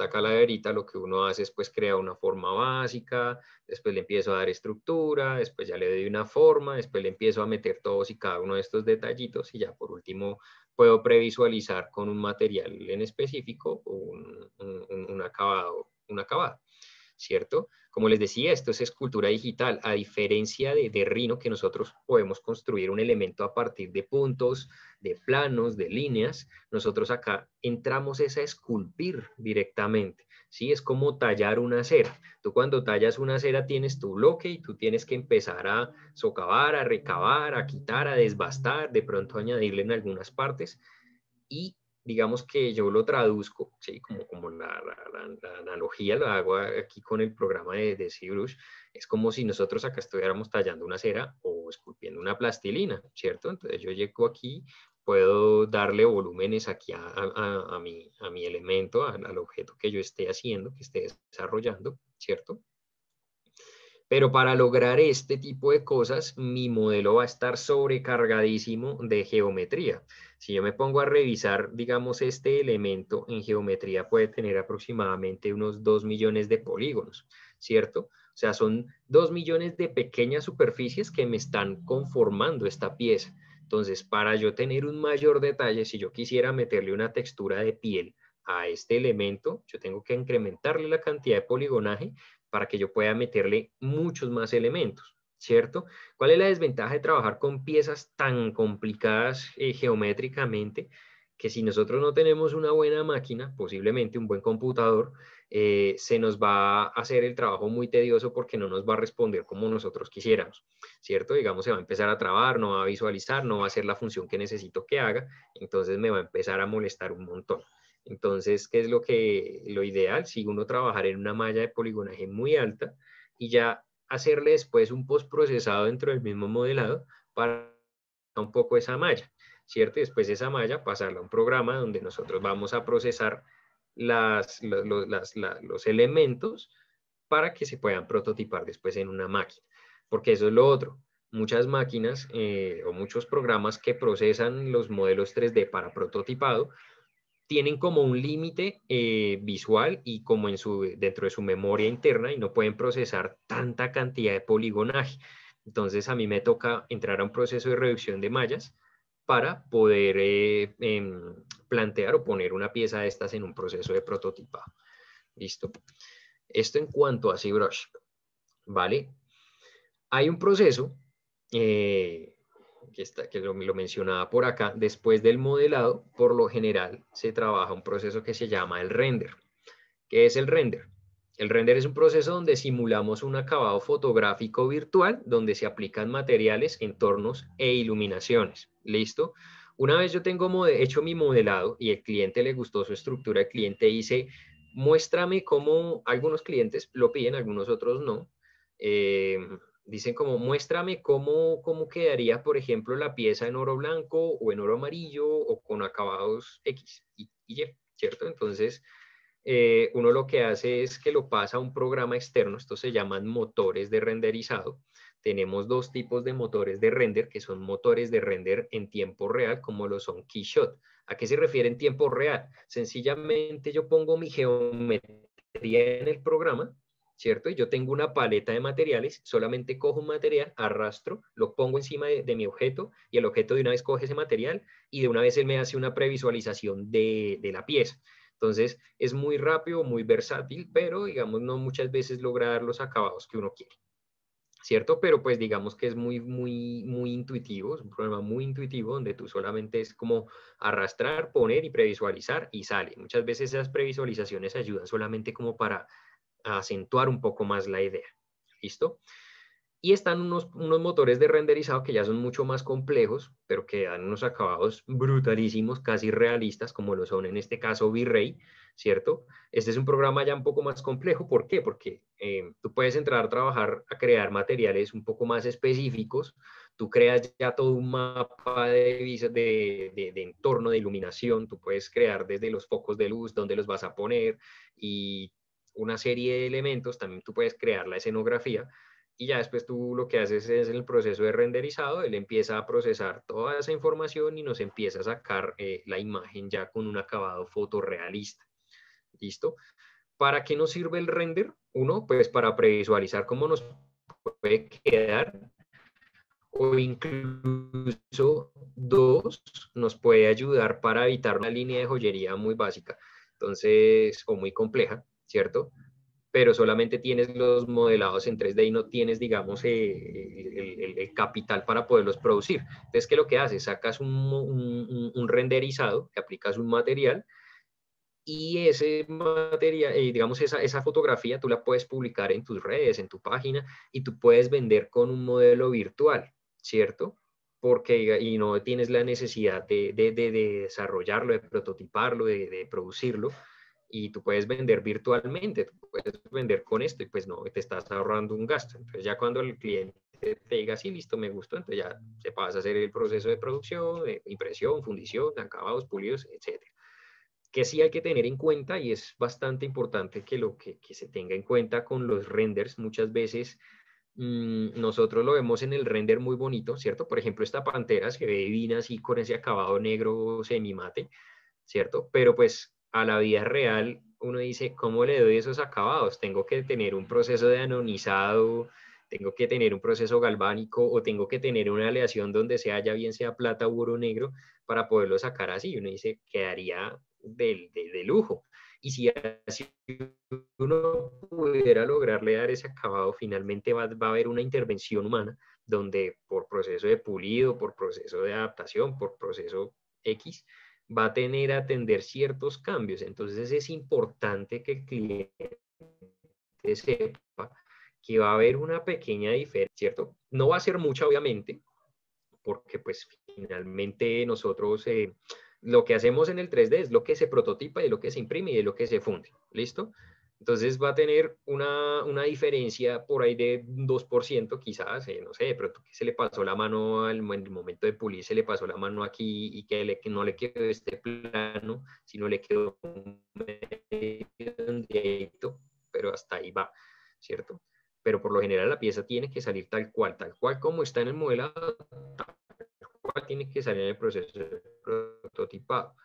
Speaker 6: calaverita, lo que uno hace es pues crear una forma básica, después le empiezo a dar estructura, después ya le doy una forma, después le empiezo a meter todos y cada uno de estos detallitos y ya por último puedo previsualizar con un material en específico un acabado, ¿cierto? Como les decía, esto es escultura digital, a diferencia de Rhino, que nosotros podemos construir un elemento a partir de puntos, de planos, de líneas. Nosotros acá entramos a esculpir directamente, ¿sí? Es como tallar una cera. Tú cuando tallas una cera tienes tu bloque y tú tienes que empezar a socavar, a recavar, a quitar, a desbastar, de pronto añadirle en algunas partes y digamos que yo lo traduzco, ¿sí? Como la analogía lo hago aquí con el programa de ZBrush, es como si nosotros acá estuviéramos tallando una cera o esculpiendo una plastilina, ¿cierto? Entonces yo llego aquí, puedo darle volúmenes aquí a mi elemento, al objeto que yo esté haciendo, que esté desarrollando, ¿cierto? Pero para lograr este tipo de cosas, mi modelo va a estar sobrecargadísimo de geometría. Si yo me pongo a revisar, digamos, este elemento en geometría puede tener aproximadamente unos 2 millones de polígonos, ¿cierto? O sea, son 2 millones de pequeñas superficies que me están conformando esta pieza. Entonces, para yo tener un mayor detalle, si yo quisiera meterle una textura de piel a este elemento, yo tengo que incrementarle la cantidad de poligonaje para que yo pueda meterle muchos más elementos, ¿cierto? ¿Cuál es la desventaja de trabajar con piezas tan complicadas geométricamente? Que si nosotros no tenemos una buena máquina, posiblemente un buen computador, se nos va a hacer el trabajo muy tedioso porque no nos va a responder como nosotros quisiéramos, ¿cierto? Digamos, se va a empezar a trabar, no va a visualizar, no va a hacer la función que necesito que haga, entonces me va a empezar a molestar un montón. Entonces, ¿qué es lo ideal? Si uno trabajar en una malla de poligonaje muy alta y ya hacerle después un postprocesado dentro del mismo modelado para un poco esa malla, ¿cierto? Y después esa malla pasarla a un programa donde nosotros vamos a procesar los elementos para que se puedan prototipar después en una máquina. Porque eso es lo otro. Muchas máquinas o muchos programas que procesan los modelos 3D para prototipado tienen como un límite visual y como dentro de su memoria interna y no pueden procesar tanta cantidad de poligonaje. Entonces a mí me toca entrar a un proceso de reducción de mallas para poder plantear o poner una pieza de estas en un proceso de prototipado. ¿Listo? Esto en cuanto a ZBrush, ¿vale? Hay un proceso que lo mencionaba por acá, después del modelado, por lo general se trabaja un proceso que se llama el render. ¿Qué es el render? El render es un proceso donde simulamos un acabado fotográfico virtual donde se aplican materiales, entornos e iluminaciones. ¿Listo? Una vez yo tengo hecho mi modelado y el cliente le gustó su estructura, el cliente dice, muéstrame cómo, algunos clientes lo piden, algunos otros no. Dicen como, muéstrame cómo quedaría, por ejemplo, la pieza en oro blanco o en oro amarillo o con acabados X y Y, ¿cierto? Entonces, uno lo que hace es que lo pasa a un programa externo, estos se llaman motores de renderizado. Tenemos dos tipos de motores de render, que son motores de render en tiempo real, como lo son Keyshot. ¿A qué se refiere en tiempo real? Sencillamente yo pongo mi geometría en el programa, ¿cierto? Y yo tengo una paleta de materiales, solamente cojo un material, arrastro, lo pongo encima de mi objeto y el objeto de una vez coge ese material y de una vez él me hace una previsualización de la pieza. Entonces, es muy rápido, muy versátil, pero digamos, no muchas veces logra dar los acabados que uno quiere, ¿cierto? Pero pues digamos que es muy intuitivo, es un programa muy intuitivo donde tú solamente es como arrastrar, poner y previsualizar y sale. Muchas veces esas previsualizaciones ayudan solamente como para acentuar un poco más la idea, ¿listo? Y están unos motores de renderizado que ya son mucho más complejos, pero que dan unos acabados brutalísimos, casi realistas, como lo son en este caso V-Ray, ¿cierto? Este es un programa ya un poco más complejo. ¿Por qué? Porque tú puedes entrar a trabajar, a crear materiales un poco más específicos. Tú creas ya todo un mapa de entorno, de iluminación. Tú puedes crear desde los focos de luz, dónde los vas a poner y una serie de elementos. También tú puedes crear la escenografía. Y ya después tú lo que haces es en el proceso de renderizado, él empieza a procesar toda esa información y nos empieza a sacar la imagen ya con un acabado fotorrealista. ¿Listo? ¿Para qué nos sirve el render? Uno, pues para previsualizar cómo nos puede quedar, o incluso dos, nos puede ayudar para evitar una línea de joyería muy básica, entonces, o muy compleja, ¿cierto? Pero solamente tienes los modelados en 3D y no tienes, digamos, el capital para poderlos producir. Entonces, ¿qué es lo que haces? Sacas un renderizado, que aplicas un material, y ese material, digamos, esa fotografía tú la puedes publicar en tus redes, en tu página, y tú puedes vender con un modelo virtual, ¿cierto? Porque y no tienes la necesidad de desarrollarlo, de prototiparlo, de producirlo, y tú puedes vender virtualmente, tú puedes vender con esto y pues no, te estás ahorrando un gasto. Entonces ya cuando el cliente te diga, sí, listo, me gustó, entonces ya se pasa a hacer el proceso de producción, de impresión, fundición, acabados, pulidos, etc. Que sí hay que tener en cuenta y es bastante importante que lo que se tenga en cuenta con los renders muchas veces. Nosotros lo vemos en el render muy bonito, ¿cierto? Por ejemplo, esta pantera se ve divina así con ese acabado negro semimate, ¿cierto? Pero pues a la vida real uno dice, ¿cómo le doy esos acabados? Tengo que tener un proceso de anodizado, tengo que tener un proceso galvánico o tengo que tener una aleación donde sea ya bien sea plata u oro negro para poderlo sacar así. Uno dice, quedaría de lujo. Y si así uno pudiera lograrle dar ese acabado, finalmente va a haber una intervención humana donde por proceso de pulido, por proceso de adaptación, por proceso X, va a tener a atender ciertos cambios. Entonces es importante que el cliente sepa que va a haber una pequeña diferencia, ¿cierto? No va a ser mucha, obviamente, porque pues finalmente nosotros lo que hacemos en el 3D es lo que se prototipa y lo que se imprime y de lo que se funde, ¿listo? Entonces va a tener una diferencia por ahí de 2%, quizás, no sé, pero que se le pasó la mano en el momento de pulir, se le pasó la mano aquí y que no le quedó este plano, sino le quedó un dedito, pero hasta ahí va, ¿cierto? Pero por lo general la pieza tiene que salir tal cual como está en el modelado, tal cual tiene que salir en el proceso de prototipado.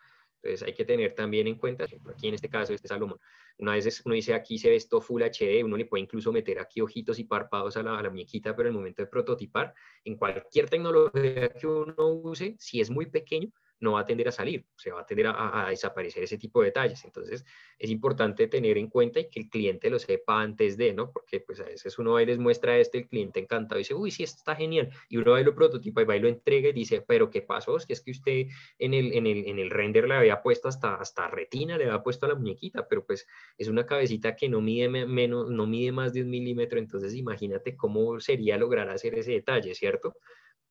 Speaker 6: Entonces hay que tener también en cuenta, por ejemplo, aquí en este caso, este Salomón, una vez uno dice aquí se ve esto Full HD, uno le puede incluso meter aquí ojitos y párpados a la muñequita, pero en el momento de prototipar, en cualquier tecnología que uno use, si es muy pequeño, no va a tender a salir, se va a tender a desaparecer ese tipo de detalles. Entonces, es importante tener en cuenta y que el cliente lo sepa antes de, ¿no? Porque pues a veces uno va y les muestra esto, el cliente encantado dice, uy, sí, esto está genial. Y uno va y lo prototipa y va y lo entrega y dice, pero ¿qué pasó? Es que usted en el render le había puesto hasta retina, le había puesto a la muñequita, pero pues es una cabecita que no mide no mide más de 1 milímetro, entonces imagínate cómo sería lograr hacer ese detalle, ¿cierto?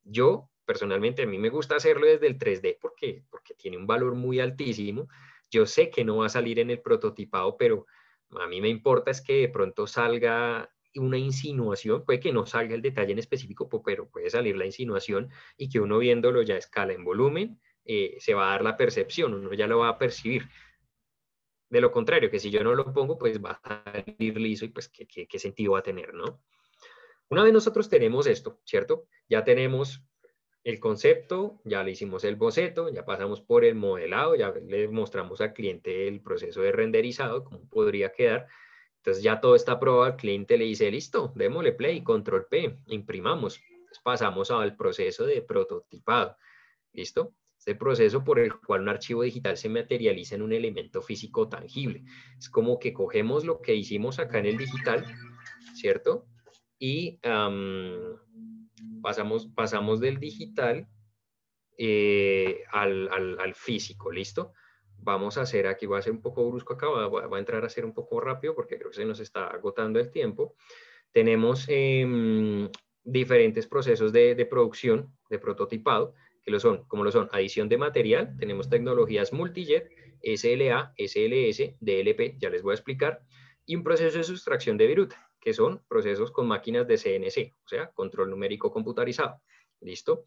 Speaker 6: Yo, personalmente, a mí me gusta hacerlo desde el 3D porque tiene un valor muy altísimo. Yo sé que no va a salir en el prototipado, pero a mí me importa es que de pronto salga una insinuación, puede que no salga el detalle en específico, pero puede salir la insinuación y que uno viéndolo ya a escala en volumen, se va a dar la percepción, uno ya lo va a percibir. De lo contrario, que si yo no lo pongo, pues va a salir liso y pues qué sentido va a tener, ¿no? Una vez nosotros tenemos esto, ¿cierto? Ya tenemos el concepto, ya le hicimos el boceto, ya pasamos por el modelado, ya le mostramos al cliente el proceso de renderizado, cómo podría quedar. Entonces ya todo está aprobado, al cliente le dice, listo, démosle play, control P, imprimamos. Entonces pasamos al proceso de prototipado, ¿listo? Este proceso por el cual un archivo digital se materializa en un elemento físico tangible. Es como que cogemos lo que hicimos acá en el digital, ¿cierto? Y pasamos del digital al físico, ¿listo? Vamos a hacer aquí, voy a ser un poco brusco acá, voy a entrar a ser un poco rápido porque creo que se nos está agotando el tiempo. Tenemos diferentes procesos de producción, de prototipado, como lo son adición de material, tenemos tecnologías multijet, SLA, SLS, DLP, ya les voy a explicar, y un proceso de sustracción de viruta, que son procesos con máquinas de CNC, o sea, control numérico computarizado. ¿Listo?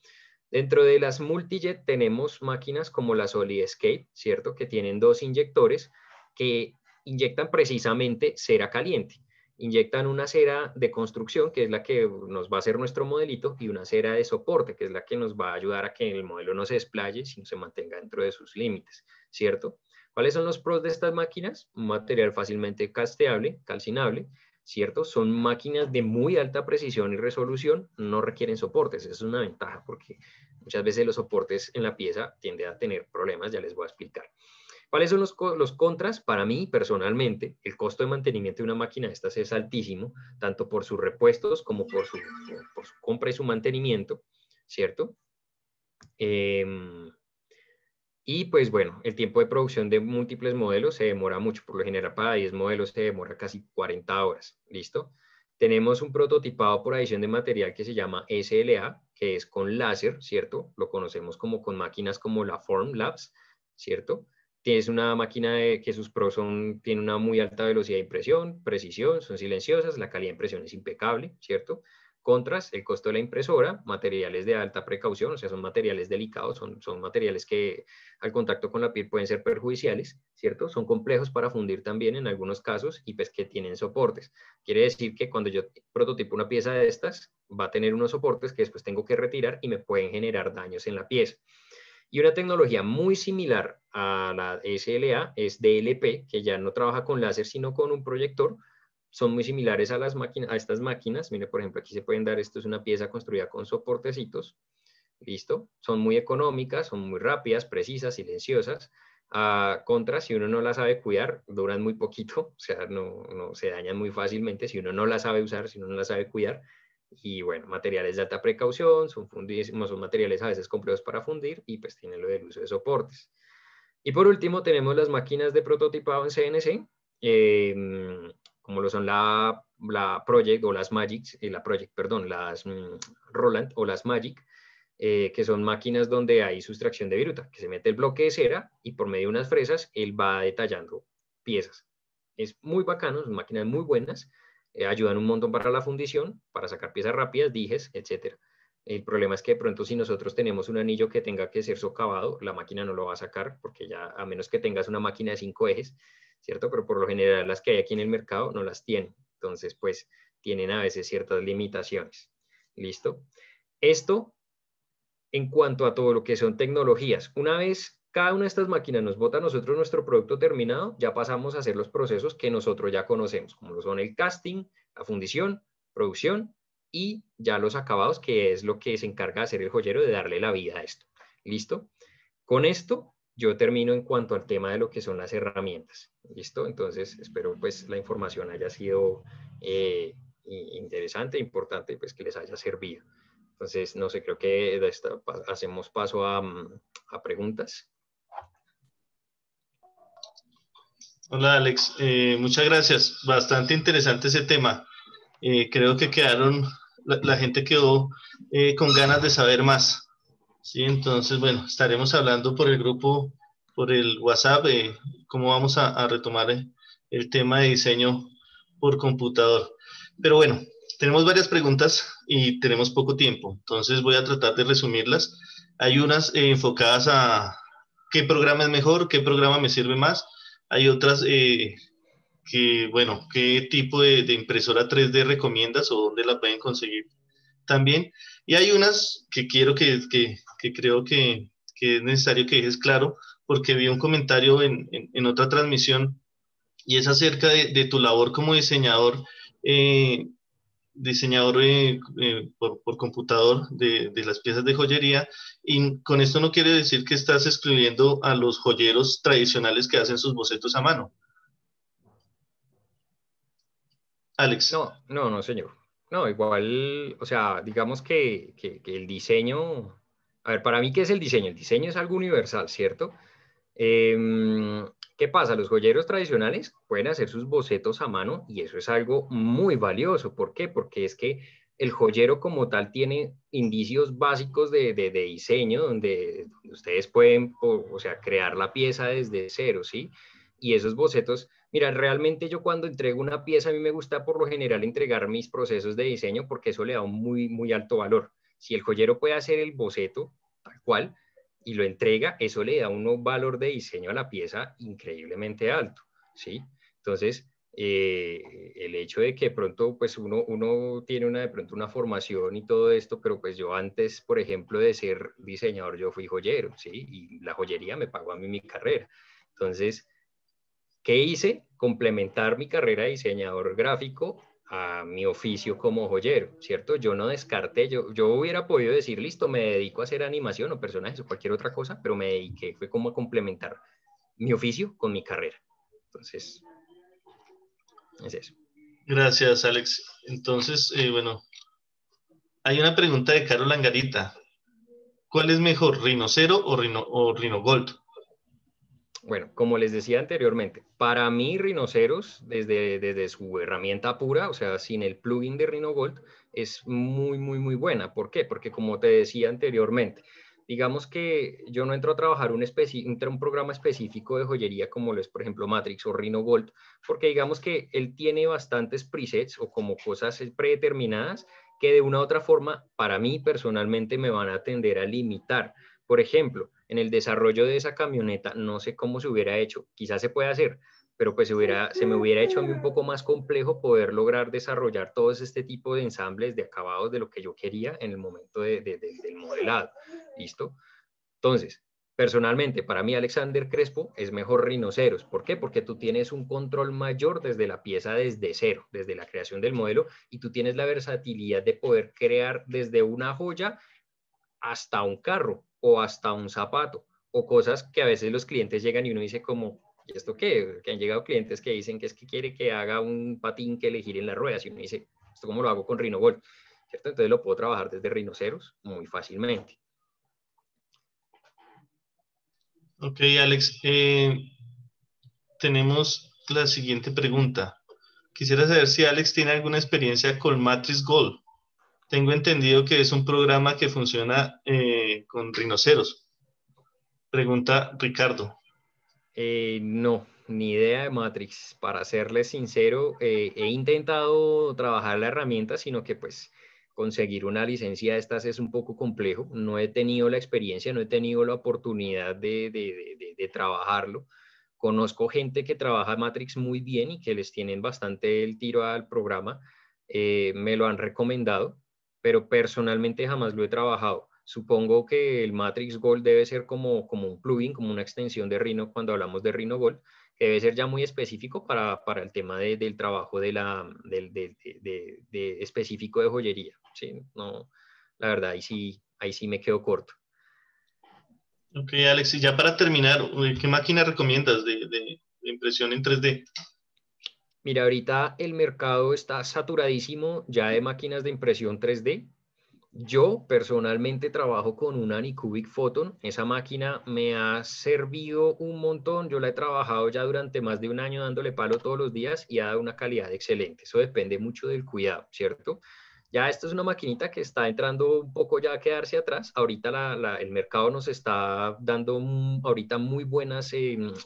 Speaker 6: Dentro de las multijet tenemos máquinas como la SolidScape, ¿cierto? Que tienen 2 inyectores que inyectan precisamente cera caliente. Inyectan una cera de construcción, que es la que nos va a hacer nuestro modelito, y una cera de soporte, que es la que nos va a ayudar a que el modelo no se desplaye, sino se mantenga dentro de sus límites, ¿cierto? ¿Cuáles son los pros de estas máquinas? Un material fácilmente casteable, calcinable, ¿cierto? Son máquinas de muy alta precisión y resolución, no requieren soportes, eso es una ventaja porque muchas veces los soportes en la pieza tienden a tener problemas, ya les voy a explicar. ¿Cuáles son los contras? Para mí, personalmente, el costo de mantenimiento de una máquina de estas es altísimo, tanto por sus repuestos como por su compra y su mantenimiento, ¿cierto? Y pues bueno, el tiempo de producción de múltiples modelos se demora mucho, por lo general para 10 modelos se demora casi 40 horas, ¿listo? Tenemos un prototipado por adición de material que se llama SLA, que es con láser, ¿cierto? Lo conocemos como con máquinas como la Formlabs, ¿cierto? Tienes una máquina que sus pros tiene una muy alta velocidad de impresión, precisión, son silenciosas, la calidad de impresión es impecable, ¿cierto? Contras, el costo de la impresora, materiales de alta precaución, o sea, son materiales delicados, son materiales que al contacto con la piel pueden ser perjudiciales, ¿cierto? Son complejos para fundir también en algunos casos y pues que tienen soportes. Quiere decir que cuando yo prototipo una pieza de estas, va a tener unos soportes que después tengo que retirar y me pueden generar daños en la pieza. Y una tecnología muy similar a la SLA es DLP, que ya no trabaja con láser, sino con un proyector. Son muy similares a estas máquinas. Mire, por ejemplo, aquí se pueden dar, esto es una pieza construida con soportecitos. ¿Listo? Son muy económicas, son muy rápidas, precisas, silenciosas. Contra, si uno no la sabe cuidar, duran muy poquito, o sea, no se dañan muy fácilmente si uno no la sabe usar, si uno no la sabe cuidar. Y bueno, materiales de alta precaución, son materiales a veces complejos para fundir y pues tienen lo del uso de soportes. Y por último tenemos las máquinas de prototipado en CNC, como lo son la Project o las Magic, las Roland o las Magic, que son máquinas donde hay sustracción de viruta, que se mete el bloque de cera y por medio de unas fresas él va detallando piezas. Es muy bacano, son máquinas muy buenas, ayudan un montón para la fundición, para sacar piezas rápidas, dijes, etc. El problema es que de pronto si nosotros tenemos un anillo que tenga que ser socavado, la máquina no lo va a sacar, porque ya a menos que tengas una máquina de 5 ejes, ¿cierto? Pero por lo general las que hay aquí en el mercado no las tienen. Entonces, pues, tienen a veces ciertas limitaciones. ¿Listo? Esto en cuanto a todo lo que son tecnologías. Una vez cada una de estas máquinas nos bota a nosotros nuestro producto terminado, ya pasamos a hacer los procesos que nosotros ya conocemos, como lo son el casting, la fundición, producción y ya los acabados, que es lo que se encarga de hacer el joyero, de darle la vida a esto. ¿Listo? Con esto yo termino en cuanto al tema de lo que son las herramientas. ¿Listo? Entonces espero pues la información haya sido interesante, importante, pues que les haya servido. Entonces, no sé, creo que hacemos paso a preguntas.
Speaker 5: Hola Alex, muchas gracias. Bastante interesante ese tema. Creo que la gente quedó con ganas de saber más. Sí, entonces, bueno, estaremos hablando por el grupo, por el WhatsApp, cómo vamos a retomar el tema de diseño por computador. Pero bueno, tenemos varias preguntas y tenemos poco tiempo, entonces voy a tratar de resumirlas. Hay unas enfocadas a qué programa es mejor, qué programa me sirve más. Hay otras bueno, qué tipo de impresora 3D recomiendas o dónde la pueden conseguir también. Y hay unas que quiero que creo que es necesario que dejes claro, porque vi un comentario en otra transmisión y es acerca de tu labor como diseñador, por computador de las piezas de joyería. Y con esto no quiere decir que estás excluyendo a los joyeros tradicionales que hacen sus bocetos a mano. Alex.
Speaker 6: No, señor. No, igual, o sea, digamos que el diseño, a ver, para mí, ¿qué es el diseño? El diseño es algo universal, ¿cierto? ¿Qué pasa? Los joyeros tradicionales pueden hacer sus bocetos a mano y eso es algo muy valioso. ¿Por qué? Porque es que el joyero como tal tiene indicios básicos de diseño donde ustedes pueden, o sea, crear la pieza desde cero, ¿sí? Y esos bocetos, mira, realmente yo cuando entrego una pieza, a mí me gusta por lo general entregar mis procesos de diseño porque eso le da un muy alto valor. Si el joyero puede hacer el boceto tal cual, y lo entrega, eso le da un valor de diseño a la pieza increíblemente alto, ¿sí? Entonces, el hecho de que pronto pues uno tiene de pronto una formación y todo esto, pero pues yo antes, por ejemplo, de ser diseñador, yo fui joyero, ¿sí? Y la joyería me pagó a mí mi carrera. Entonces, ¿qué hice? Complementar mi carrera de diseñador gráfico a mi oficio como joyero, ¿cierto? Yo no descarté, yo hubiera podido decir, listo, me dedico a hacer animación o personajes o cualquier otra cosa, pero me dediqué, fue como a complementar mi oficio con mi carrera. Entonces, es eso.
Speaker 5: Gracias, Alex. Entonces, bueno, hay una pregunta de Carol Angarita. ¿Cuál es mejor, Rhino Zero o Rhino Gold?
Speaker 6: Bueno, como les decía anteriormente, para mí Rhinoceros, desde su herramienta pura, o sea, sin el plugin de RhinoGold, es muy buena. ¿Por qué? Porque como te decía anteriormente, digamos que yo no entro a trabajar un programa específico de joyería como lo es, por ejemplo, Matrix o RhinoGold, porque digamos que él tiene bastantes presets o como cosas predeterminadas que de una u otra forma, para mí personalmente, me van a tender a limitar. Por ejemplo, en el desarrollo de esa camioneta, no sé cómo se hubiera hecho, quizás se puede hacer, pero pues se me hubiera hecho a mí un poco más complejo poder lograr desarrollar todo este tipo de ensambles, de acabados de lo que yo quería en el momento del modelado. ¿Listo? Entonces, personalmente, para mí Alexander Crespo es mejor Rhinoceros. ¿Por qué? Porque tú tienes un control mayor desde la pieza desde cero, desde la creación del modelo, y tú tienes la versatilidad de poder crear desde una joya hasta un carro o hasta un zapato o cosas que a veces los clientes llegan y uno dice como, ¿y esto qué? Que han llegado clientes que dicen que es que quiere que haga un patín que le gire en las ruedas y uno dice, ¿esto cómo lo hago con RhinoGold? ¿Cierto? Entonces lo puedo trabajar desde Rhinoceros muy fácilmente.
Speaker 5: Ok, Alex. Tenemos la siguiente pregunta. Quisiera saber si Alex tiene alguna experiencia con Matrix Gold. Tengo entendido que es un programa que funciona con rinoceros. Pregunta Ricardo.
Speaker 6: No, ni idea de Matrix. Para serles sincero, he intentado trabajar la herramienta, sino que pues conseguir una licencia de estas es un poco complejo. No he tenido la experiencia, no he tenido la oportunidad de trabajarlo. Conozco gente que trabaja Matrix muy bien y que les tienen bastante el tiro al programa. Me lo han recomendado, pero personalmente jamás lo he trabajado. Supongo que el Matrix Gold debe ser como un plugin, como una extensión de Rhino cuando hablamos de Rhino Gold, que debe ser ya muy específico para el tema del trabajo específico de joyería. ¿Sí? No, la verdad, ahí sí me quedo corto.
Speaker 5: Ok, Alex, y ya para terminar, ¿qué máquina recomiendas de impresión en 3D?
Speaker 6: Mira, ahorita el mercado está saturadísimo ya de máquinas de impresión 3D. Yo personalmente trabajo con una Anycubic Photon. Esa máquina me ha servido un montón. Yo la he trabajado ya durante más de un año dándole palo todos los días y ha dado una calidad excelente. Eso depende mucho del cuidado, ¿cierto? Ya esta es una maquinita que está entrando un poco ya a quedarse atrás. Ahorita el mercado nos está dando ahorita muy buenas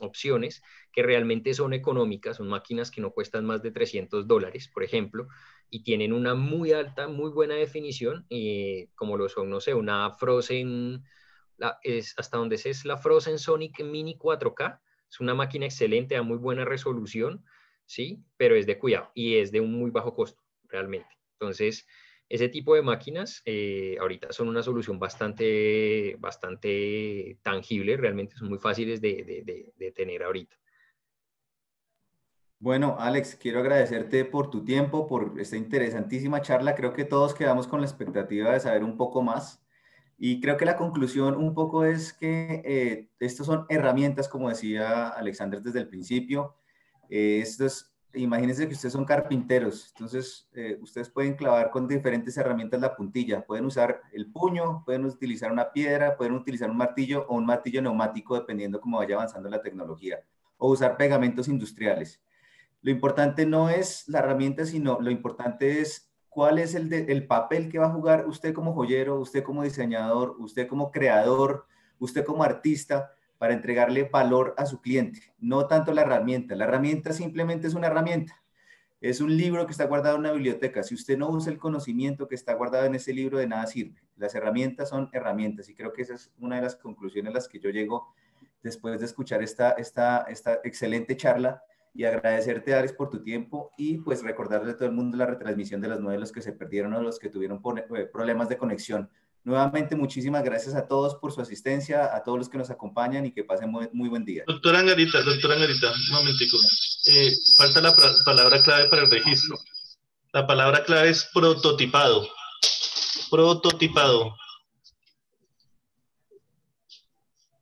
Speaker 6: opciones que realmente son económicas. Son máquinas que no cuestan más de $300, por ejemplo, y tienen una muy alta, muy buena definición, como lo son, no sé, una Frozen, hasta donde es la Frozen Sonic Mini 4K. Es una máquina excelente, a muy buena resolución, ¿sí? Pero es de cuidado y es de un muy bajo costo, realmente. Entonces, ese tipo de máquinas ahorita son una solución bastante tangible, realmente son muy fáciles de tener ahorita.
Speaker 2: Bueno, Alex, quiero agradecerte por tu tiempo, por esta interesantísima charla. Creo que todos quedamos con la expectativa de saber un poco más. Y creo que la conclusión un poco es que estas son herramientas, como decía Alexander desde el principio. Imagínense que ustedes son carpinteros, entonces ustedes pueden clavar con diferentes herramientas la puntilla. Pueden usar el puño, pueden utilizar una piedra, pueden utilizar un martillo o un martillo neumático, dependiendo cómo vaya avanzando la tecnología. O usar pegamentos industriales. Lo importante no es la herramienta, sino lo importante es cuál es el papel que va a jugar usted como joyero, usted como diseñador, usted como creador, usted como artista para entregarle valor a su cliente. No tanto la herramienta. La herramienta simplemente es una herramienta. Es un libro que está guardado en una biblioteca. Si usted no usa el conocimiento que está guardado en ese libro, de nada sirve. Las herramientas son herramientas y creo que esa es una de las conclusiones a las que yo llego después de escuchar esta excelente charla y agradecerte, Alex, por tu tiempo y pues recordarle a todo el mundo la retransmisión de los 9 los que se perdieron o los que tuvieron problemas de conexión. Nuevamente, muchísimas gracias a todos por su asistencia, a todos los que nos acompañan y que pasen muy buen día.
Speaker 5: Doctora Angarita, un momentico. Falta la palabra clave para el registro. La palabra clave es prototipado. Prototipado.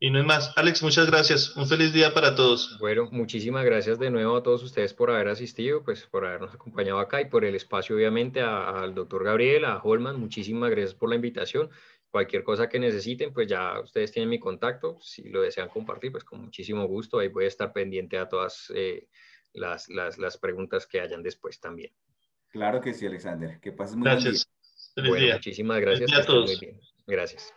Speaker 5: Y no es más. Alex, muchas gracias. Un feliz día para todos.
Speaker 6: Bueno, muchísimas gracias de nuevo a todos ustedes por haber asistido, pues por habernos acompañado acá y por el espacio, obviamente, al doctor Gabriel, a Holman, muchísimas gracias por la invitación. Cualquier cosa que necesiten, pues ya ustedes tienen mi contacto. Si lo desean compartir, pues con muchísimo gusto. Ahí voy a estar pendiente a todas las preguntas que hayan después también.
Speaker 2: Claro que sí, Alexander. Que pases muy buen día.
Speaker 5: Gracias. Feliz
Speaker 6: Bueno,
Speaker 5: día.
Speaker 6: muchísimas
Speaker 5: Feliz
Speaker 6: gracias,
Speaker 5: día
Speaker 6: que
Speaker 5: a
Speaker 6: estén muy
Speaker 5: todos.
Speaker 6: bien. Gracias.